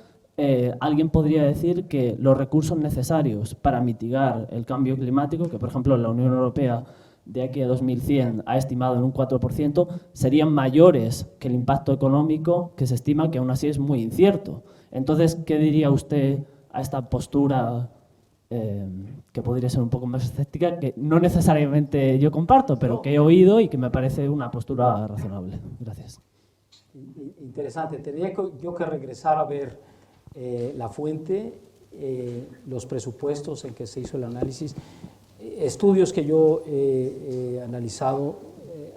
Speaker 7: alguien podría decir que los recursos necesarios para mitigar el cambio climático, que por ejemplo la Unión Europea de aquí a 2100 ha estimado en un 4%, serían mayores que el impacto económico que se estima, que aún así es muy incierto. Entonces, ¿qué diría usted a esta postura que podría ser un poco más escéptica, que no necesariamente yo comparto, pero que he oído y que me parece una postura razonable? Gracias.
Speaker 2: Interesante. Tendría yo que regresar a ver la fuente, los presupuestos en que se hizo el análisis. Estudios que yo he analizado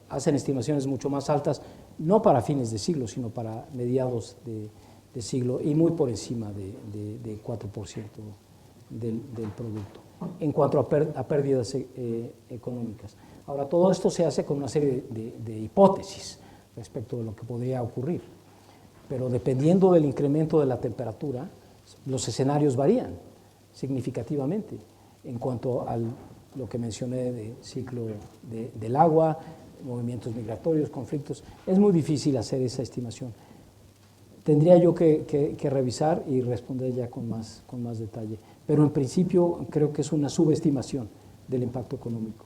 Speaker 2: hacen estimaciones mucho más altas, no para fines de siglo, sino para mediados de siglo y muy por encima de 4%. Del producto, en cuanto a pérdidas económicas. Ahora, todo esto se hace con una serie de hipótesis respecto de lo que podría ocurrir, pero dependiendo del incremento de la temperatura, los escenarios varían significativamente en cuanto a lo que mencioné de ciclo del agua, movimientos migratorios, conflictos. Es muy difícil hacer esa estimación. Tendría yo que revisar y responder ya con más detalle. Pero en principio creo que es una subestimación del impacto económico.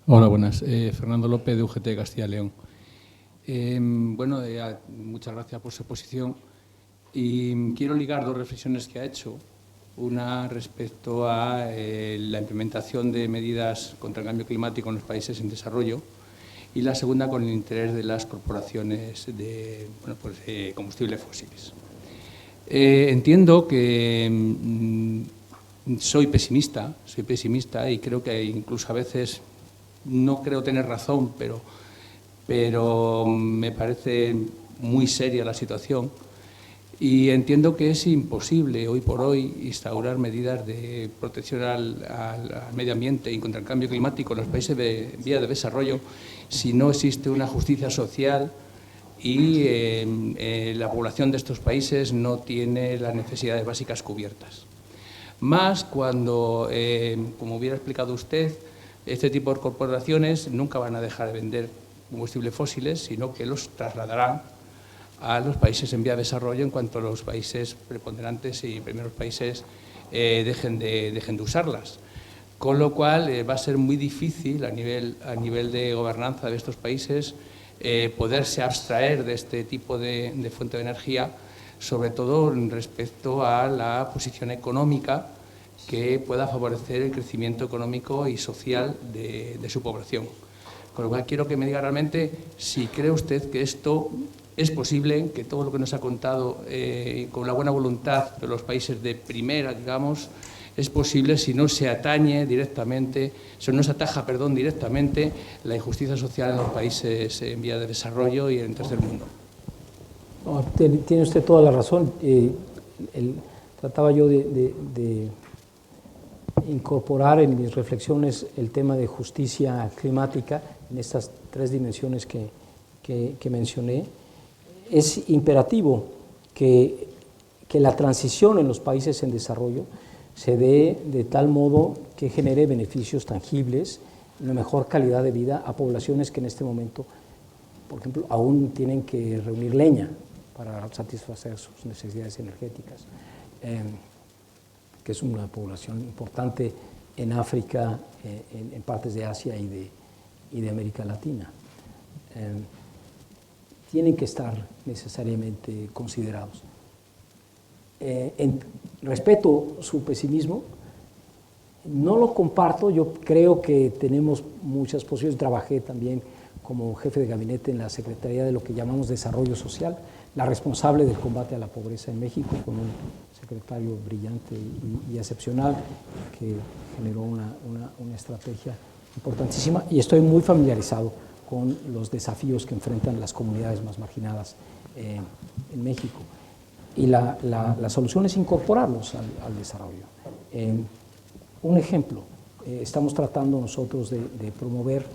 Speaker 8: Hola, buenas. Fernando López, de UGT Castilla y León. Muchas gracias por su exposición. Y quiero ligar dos reflexiones que ha hecho. Una respecto a la implementación de medidas contra el cambio climático en los países en desarrollo y la segunda con el interés de las corporaciones de combustibles fósiles. Entiendo que soy pesimista y creo que incluso a veces no creo tener razón, pero me parece muy seria la situación y entiendo que es imposible hoy por hoy instaurar medidas de protección al medio ambiente y contra el cambio climático en los países de vía de desarrollo si no existe una justicia social y la población de estos países no tiene las necesidades básicas cubiertas. Más cuando, como hubiera explicado usted, este tipo de corporaciones nunca van a dejar de vender combustibles fósiles, sino que los trasladarán a los países en vía de desarrollo en cuanto los países preponderantes y primeros países dejen de usarlas. Con lo cual va a ser muy difícil a nivel de gobernanza de estos países poderse abstraer de este tipo de fuente de energía, sobre todo respecto a la posición económica que pueda favorecer el crecimiento económico y social de su población. Con lo cual quiero que me diga realmente si cree usted que esto es posible, que todo lo que nos ha contado con la buena voluntad de los países de primera, digamos, es posible si no se ataja directamente la injusticia social en los países en vía de desarrollo y en el tercer mundo.
Speaker 2: No, tiene usted toda la razón. Trataba yo de incorporar en mis reflexiones el tema de justicia climática en estas tres dimensiones que mencioné. es imperativo que la transición en los países en desarrollo se dé de tal modo que genere beneficios tangibles, una mejor calidad de vida a poblaciones que en este momento, por ejemplo, aún tienen que reunir leña para satisfacer sus necesidades energéticas, que es una población importante en África, en partes de Asia y de América Latina. Tienen que estar necesariamente considerados. Respeto su pesimismo, no lo comparto. Yo creo que tenemos muchas posibilidades. Trabajé también como jefe de gabinete en la Secretaría de lo que llamamos Desarrollo Social, la responsable del combate a la pobreza en México, con un secretario brillante y excepcional que generó una estrategia importantísima, y estoy muy familiarizado con los desafíos que enfrentan las comunidades más marginadas en México. Y la solución es incorporarlos al desarrollo. Un ejemplo, estamos tratando nosotros de promover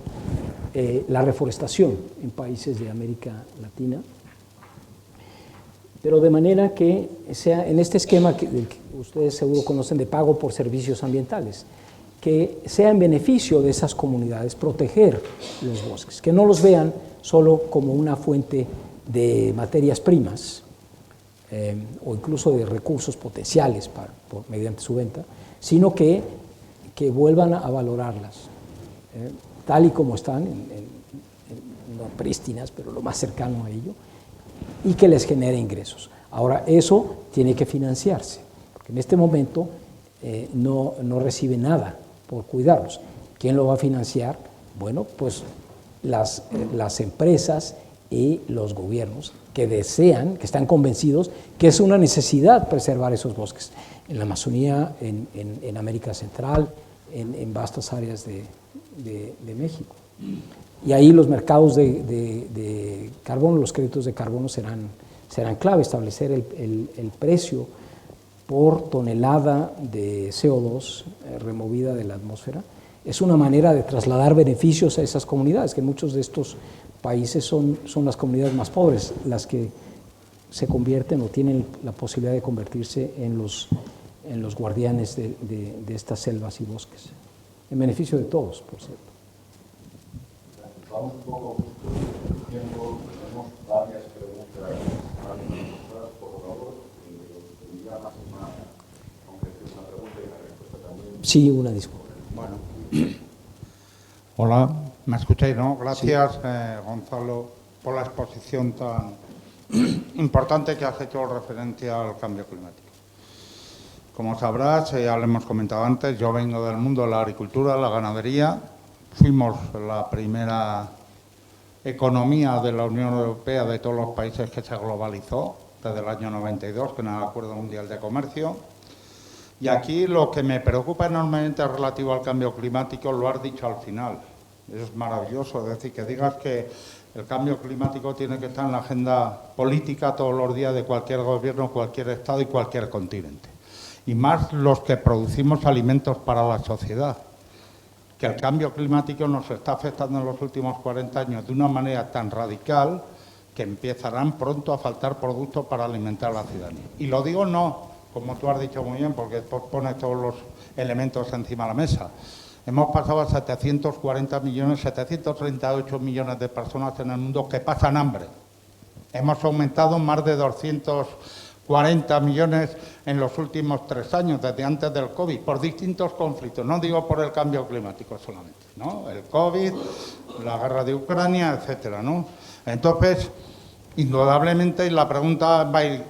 Speaker 2: la reforestación en países de América Latina, pero de manera que sea en este esquema que ustedes seguro conocen de pago por servicios ambientales, que sea en beneficio de esas comunidades proteger los bosques, que no los vean solo como una fuente de materias primas o incluso de recursos potenciales mediante su venta, sino que vuelvan a valorarlas tal y como están, no prístinas, pero lo más cercano a ello, y que les genere ingresos. Ahora, eso tiene que financiarse, porque en este momento no recibe nada por cuidarlos. ¿Quién lo va a financiar? Bueno, pues las empresas y los gobiernos que desean, que están convencidos que es una necesidad preservar esos bosques. En la Amazonía, en América Central, en vastas áreas de México. Y ahí los mercados de carbono, los créditos de carbono serán clave. Establecer el precio por tonelada de CO2 removida de la atmósfera es una manera de trasladar beneficios a esas comunidades, que en muchos de estos países son las comunidades más pobres las que se convierten o tienen la posibilidad de convertirse en los guardianes de estas selvas y bosques, en beneficio de todos, por cierto.
Speaker 3: Vamos un poco el tiempo, tenemos varias preguntas, por favor, tendría más una pregunta y una respuesta también.
Speaker 2: Sí, una disculpa.
Speaker 9: Bueno. Hola, ¿me escucháis, no? Gracias, sí. Gonzalo, por la exposición tan importante que has hecho referencia al cambio climático. Como sabrás, ya lo hemos comentado antes, yo vengo del mundo de la agricultura, la ganadería. Fuimos la primera economía de la Unión Europea de todos los países que se globalizó desde el año 92, con el Acuerdo Mundial de Comercio. Y aquí lo que me preocupa enormemente relativo al cambio climático, lo has dicho al final. Es maravilloso, es decir, que digas que el cambio climático tiene que estar en la agenda política todos los días de cualquier gobierno, cualquier estado y cualquier continente. Y más los que producimos alimentos para la sociedad. Que el cambio climático nos está afectando en los últimos 40 años de una manera tan radical que empezarán pronto a faltar productos para alimentar a la ciudadanía. Y lo digo no, como tú has dicho muy bien, porque pones todos los elementos encima de la mesa. Hemos pasado a 738 millones de personas en el mundo que pasan hambre. Hemos aumentado más de 240 millones en los últimos 3 años, desde antes del COVID, por distintos conflictos. No digo por el cambio climático solamente, ¿no? El COVID, la guerra de Ucrania, etcétera, ¿no? Entonces, indudablemente, la pregunta va a ir,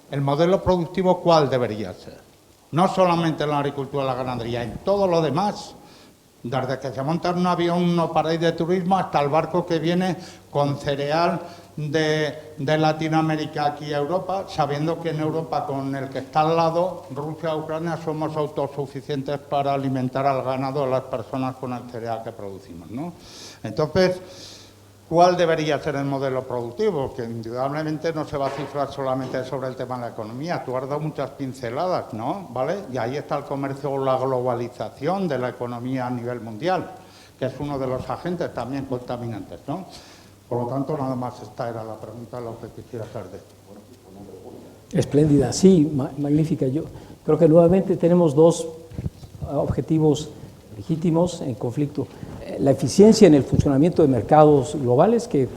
Speaker 9: ¿el modelo productivo cuál debería ser? No solamente en la agricultura y la ganadería, en todo lo demás. Desde que se monta en un avión no para ir de turismo hasta el barco que viene con cereal de Latinoamérica aquí a Europa, sabiendo que en Europa, con el que está al lado, Rusia, Ucrania, somos autosuficientes para alimentar al ganado de las personas con el cereal que producimos, ¿no? Entonces, ¿cuál debería ser el modelo productivo? Que indudablemente no se va a cifrar solamente sobre el tema de la economía. Tú has dado muchas pinceladas, ¿no? ¿Vale? Y ahí está el comercio o la globalización de la economía a nivel mundial, que es uno de los agentes también contaminantes, ¿no? Por lo tanto, nada más esta era la pregunta, lo que quisiera hacer de esto.
Speaker 2: Espléndida, sí, magnífica. Yo creo que nuevamente tenemos dos objetivos legítimos en conflicto. La eficiencia en el funcionamiento de mercados globales, que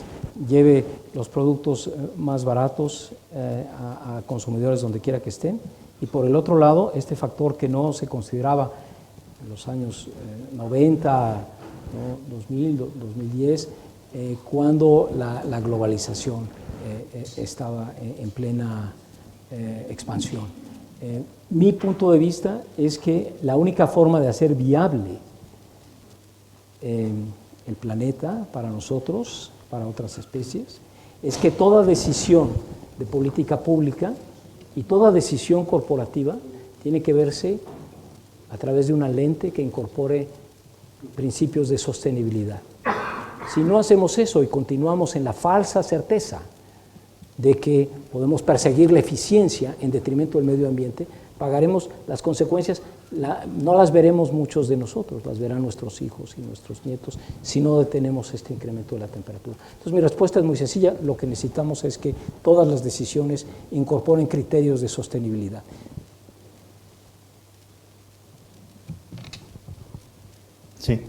Speaker 2: lleve los productos más baratos a consumidores donde quiera que estén. Y por el otro lado, este factor que no se consideraba en los años 90, ¿no? 2000, 2010, cuando la globalización estaba en plena expansión. Mi punto de vista es que la única forma de hacer viable el planeta para nosotros, para otras especies, es que toda decisión de política pública y toda decisión corporativa tiene que verse a través de una lente que incorpore principios de sostenibilidad. Si no hacemos eso y continuamos en la falsa certeza de que podemos perseguir la eficiencia en detrimento del medio ambiente, pagaremos las consecuencias, no las veremos muchos de nosotros, las verán nuestros hijos y nuestros nietos si no detenemos este incremento de la temperatura. Entonces mi respuesta es muy sencilla, lo que necesitamos es que todas las decisiones incorporen criterios de sostenibilidad.
Speaker 10: Sí.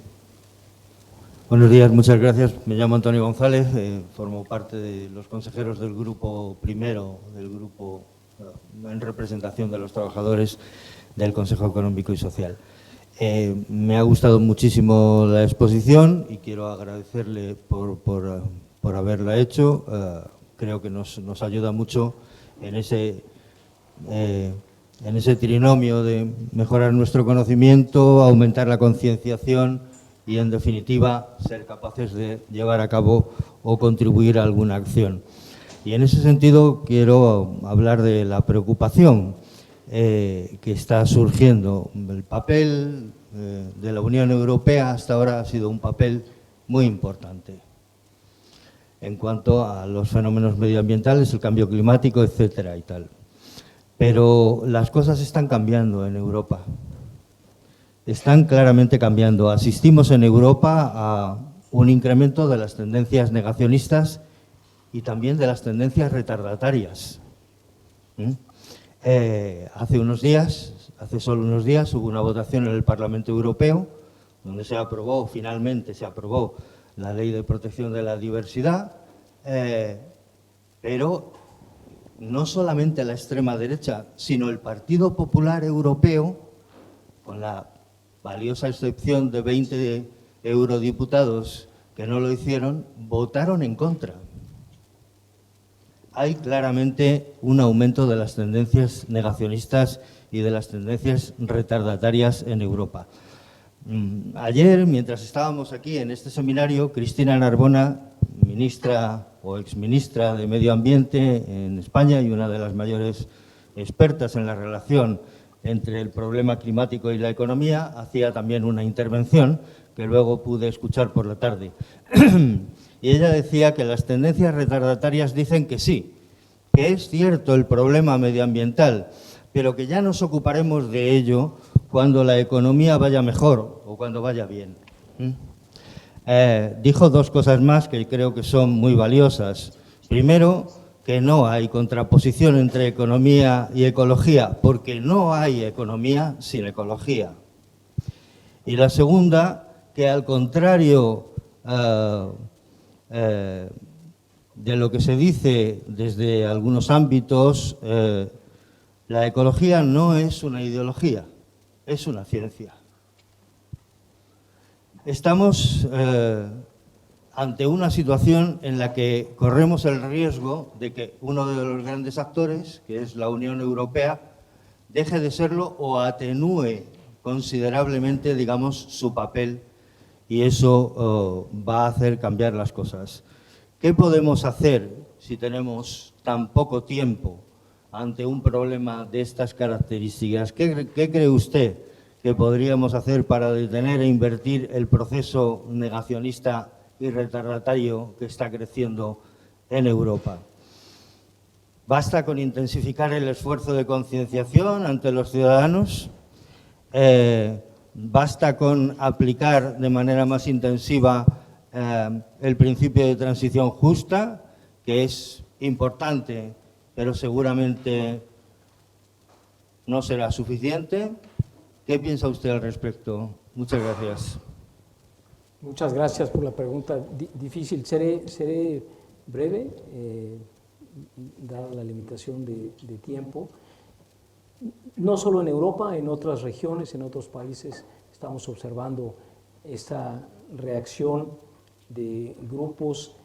Speaker 10: Buenos días, muchas gracias. Me llamo Antonio González, formo parte de los consejeros del grupo primero, del grupo en representación de los trabajadores del Consejo Económico y Social. Me ha gustado muchísimo la exposición y quiero agradecerle por haberla hecho. Creo que nos ayuda mucho en ese trinomio de mejorar nuestro conocimiento, aumentar la concienciación y, en definitiva, ser capaces de llevar a cabo o contribuir a alguna acción. Y en ese sentido quiero hablar de la preocupación que está surgiendo. El papel de la Unión Europea hasta ahora ha sido un papel muy importante en cuanto a los fenómenos medioambientales, el cambio climático, etcétera y tal. Pero las cosas están cambiando en Europa. Están claramente cambiando. Asistimos en Europa a un incremento de las tendencias negacionistas y también de las tendencias retardatarias. Hace solo unos días, hubo una votación en el Parlamento Europeo donde finalmente se aprobó la Ley de Protección de la Diversidad, pero no solamente la extrema derecha, sino el Partido Popular Europeo, con la valiosa excepción de 20 eurodiputados que no lo hicieron, votaron en contra. Hay claramente un aumento de las tendencias negacionistas y de las tendencias retardatarias en Europa. Ayer, mientras estábamos aquí en este seminario, Cristina Narbona, ministra o exministra de Medio Ambiente en España y una de las mayores expertas en la relación entre el problema climático y la economía, hacía también una intervención que luego pude escuchar por la tarde. Y ella decía que las tendencias retardatarias dicen que sí, que es cierto el problema medioambiental, pero que ya nos ocuparemos de ello cuando la economía vaya mejor o cuando vaya bien. Dijo dos cosas más que creo que son muy valiosas. Primero, que no hay contraposición entre economía y ecología, porque no hay economía sin ecología. Y la segunda, que al contrario de lo que se dice desde algunos ámbitos, la ecología no es una ideología, es una ciencia. Estamos ante una situación en la que corremos el riesgo de que uno de los grandes actores, que es la Unión Europea, deje de serlo o atenúe considerablemente, digamos, su papel, y eso va a hacer cambiar las cosas. ¿Qué podemos hacer si tenemos tan poco tiempo ante un problema de estas características? ¿Qué cree usted que podríamos hacer para detener e invertir el proceso negacionista y retardatario que está creciendo en Europa? ¿Basta con intensificar el esfuerzo de concienciación ante los ciudadanos? ¿Basta con aplicar de manera más intensiva el principio de transición justa, que es importante, pero seguramente no será suficiente. ¿Qué piensa usted al respecto? Muchas gracias.
Speaker 2: Muchas gracias por la pregunta difícil. Seré breve, dada la limitación de tiempo. No solo en Europa, en otras regiones, en otros países, estamos observando esta reacción de grupos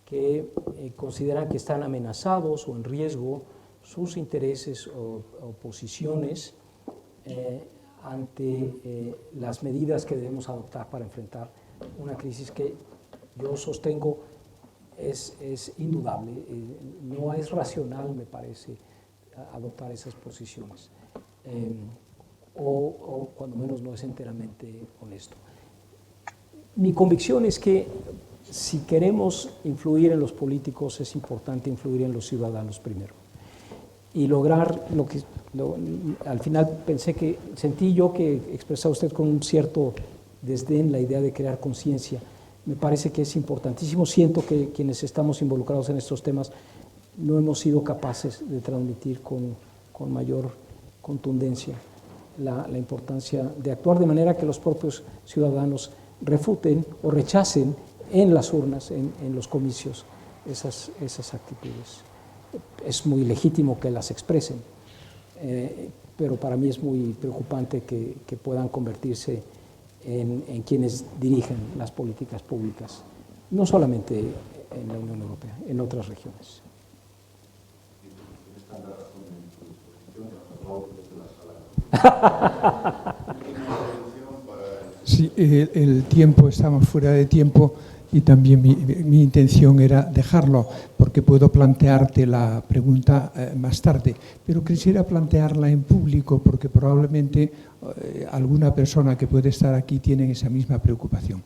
Speaker 2: que consideran que están amenazados o en riesgo sus intereses o posiciones ante las medidas que debemos adoptar para enfrentar una crisis que yo sostengo es indudable. No es racional, me parece, adoptar esas posiciones, o cuando menos no es enteramente honesto. Mi convicción es que si queremos influir en los políticos, es importante influir en los ciudadanos primero y lograr lo que al final sentí yo que expresaba usted con un cierto desdén la idea de crear conciencia. Me parece que es importantísimo. Siento que quienes estamos involucrados en estos temas no hemos sido capaces de transmitir con mayor contundencia la importancia de actuar de manera que los propios ciudadanos refuten o rechacen en las urnas, en los comicios, esas actitudes. Es muy legítimo que las expresen, pero para mí es muy preocupante que puedan convertirse en quienes dirigen las políticas públicas, no solamente en la Unión Europea, en otras regiones.
Speaker 11: Sí, el tiempo, estamos fuera de tiempo y también mi intención era dejarlo porque puedo plantearte la pregunta más tarde, pero quisiera plantearla en público porque probablemente alguna persona que puede estar aquí tiene esa misma preocupación.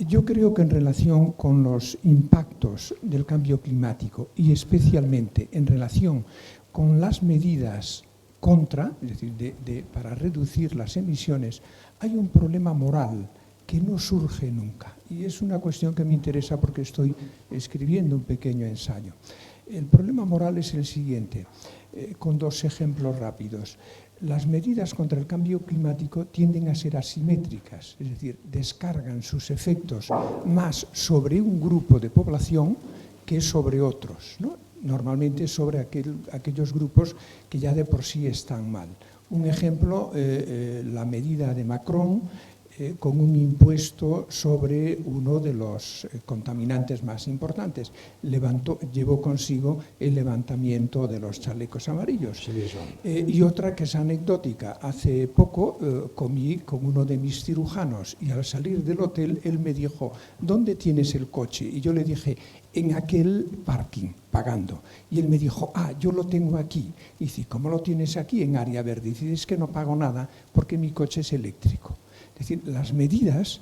Speaker 11: Yo creo que en relación con los impactos del cambio climático y especialmente en relación con las medidas es decir, para reducir las emisiones, hay un problema moral que no surge nunca. Y es una cuestión que me interesa porque estoy escribiendo un pequeño ensayo. El problema moral es el siguiente, con dos ejemplos rápidos. Las medidas contra el cambio climático tienden a ser asimétricas, es decir, descargan sus efectos más sobre un grupo de población que sobre otros, ¿no? Normalmente sobre aquellos grupos que ya de por sí están mal. Un ejemplo, la medida de Macron con un impuesto sobre uno de los contaminantes más importantes. Llevó consigo el levantamiento de los chalecos amarillos. Y otra que es anecdótica. Hace poco comí con uno de mis cirujanos y al salir del hotel él me dijo, ¿dónde tienes el coche? Y yo le dije, en aquel parking, pagando. Y él me dijo, yo lo tengo aquí. Y dice, ¿cómo lo tienes aquí en área verde? Y dice, es que no pago nada porque mi coche es eléctrico. Es decir, las medidas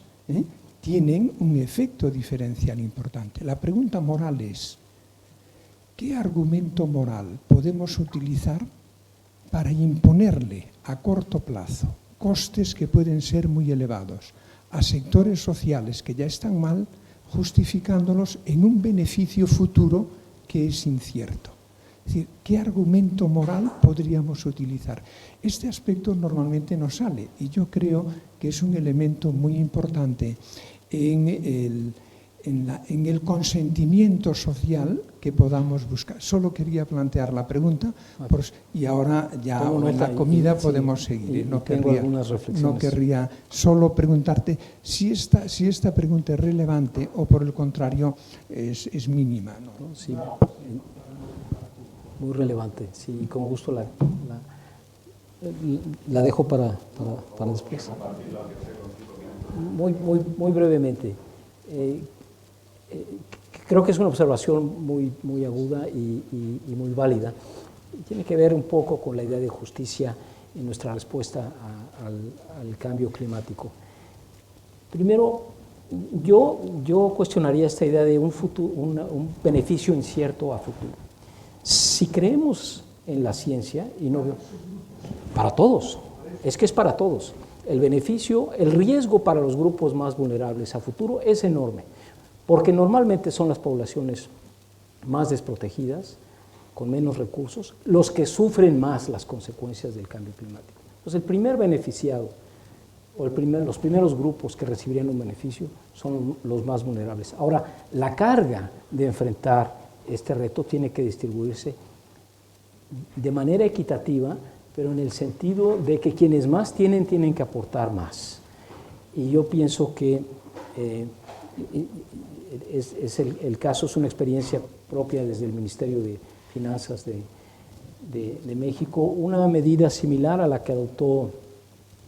Speaker 11: tienen un efecto diferencial importante. La pregunta moral es, ¿qué argumento moral podemos utilizar para imponerle a corto plazo costes que pueden ser muy elevados a sectores sociales que ya están mal, justificándolos en un beneficio futuro que es incierto? Es decir, ¿qué argumento moral podríamos utilizar? Este aspecto normalmente no sale y yo creo que es un elemento muy importante en el consentimiento social que podamos buscar. Solo quería plantear la pregunta y ahora ya en la comida podemos seguir. No querría solo preguntarte si esta pregunta es relevante o por el contrario es mínima, ¿no?
Speaker 2: Sí, muy relevante. Sí, con gusto la dejo para después. Muy brevemente. Creo que es una observación muy aguda y muy válida. Tiene que ver un poco con la idea de justicia en nuestra respuesta al cambio climático. Primero, yo cuestionaría esta idea de un beneficio incierto a futuro. Si creemos en la ciencia, y no para todos, es que es para todos, el riesgo para los grupos más vulnerables a futuro es enorme. porque normalmente son las poblaciones más desprotegidas, con menos recursos, los que sufren más las consecuencias del cambio climático. Entonces, el primer beneficiado, o los primeros grupos que recibirían un beneficio son los más vulnerables. Ahora, la carga de enfrentar este reto tiene que distribuirse de manera equitativa, pero en el sentido de que quienes más tienen que aportar más. Y yo pienso que el caso es una experiencia propia desde el Ministerio de Finanzas de México. Una medida similar a la que adoptó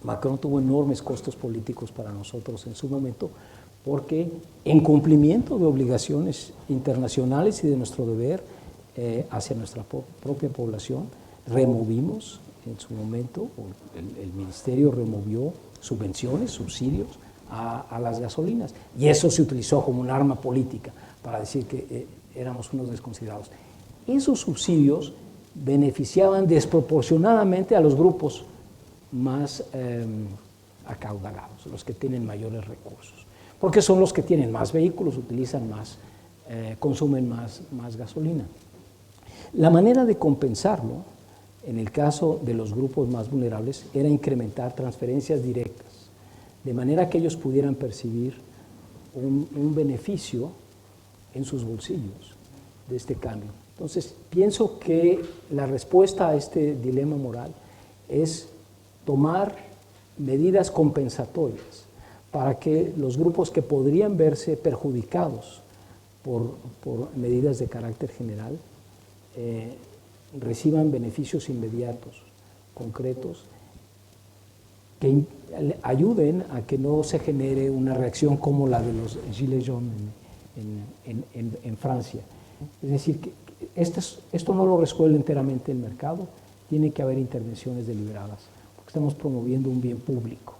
Speaker 2: Macron tuvo enormes costos políticos para nosotros en su momento, porque en cumplimiento de obligaciones internacionales y de nuestro deber hacia nuestra propia población, removimos en su momento, el Ministerio removió subvenciones, subsidios a las gasolinas, y eso se utilizó como un arma política para decir que éramos unos desconsiderados. Esos subsidios beneficiaban desproporcionadamente a los grupos más acaudalados, los que tienen mayores recursos, porque son los que tienen más vehículos, utilizan más, consumen más gasolina. La manera de compensarlo, en el caso de los grupos más vulnerables, era incrementar transferencias directas, de manera que ellos pudieran percibir un beneficio en sus bolsillos de este cambio. Entonces, pienso que la respuesta a este dilema moral es tomar medidas compensatorias para que los grupos que podrían verse perjudicados por medidas de carácter general reciban beneficios inmediatos, concretos, que ayuden a que no se genere una reacción como la de los Gilets jaunes en Francia. Es decir, que esto no lo resuelve enteramente el mercado, tiene que haber intervenciones deliberadas, porque estamos promoviendo un bien público,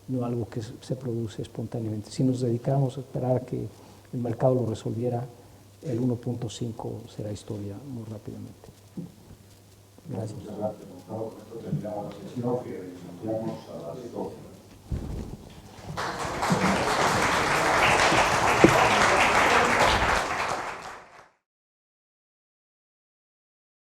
Speaker 2: no algo que se produce espontáneamente. Si nos dedicamos a esperar a que el mercado lo resolviera, el 1.5 será historia muy rápidamente. Gracias.
Speaker 1: Muchas gracias, Gonzalo. Con esto terminamos la sesión que iniciamos a las 12.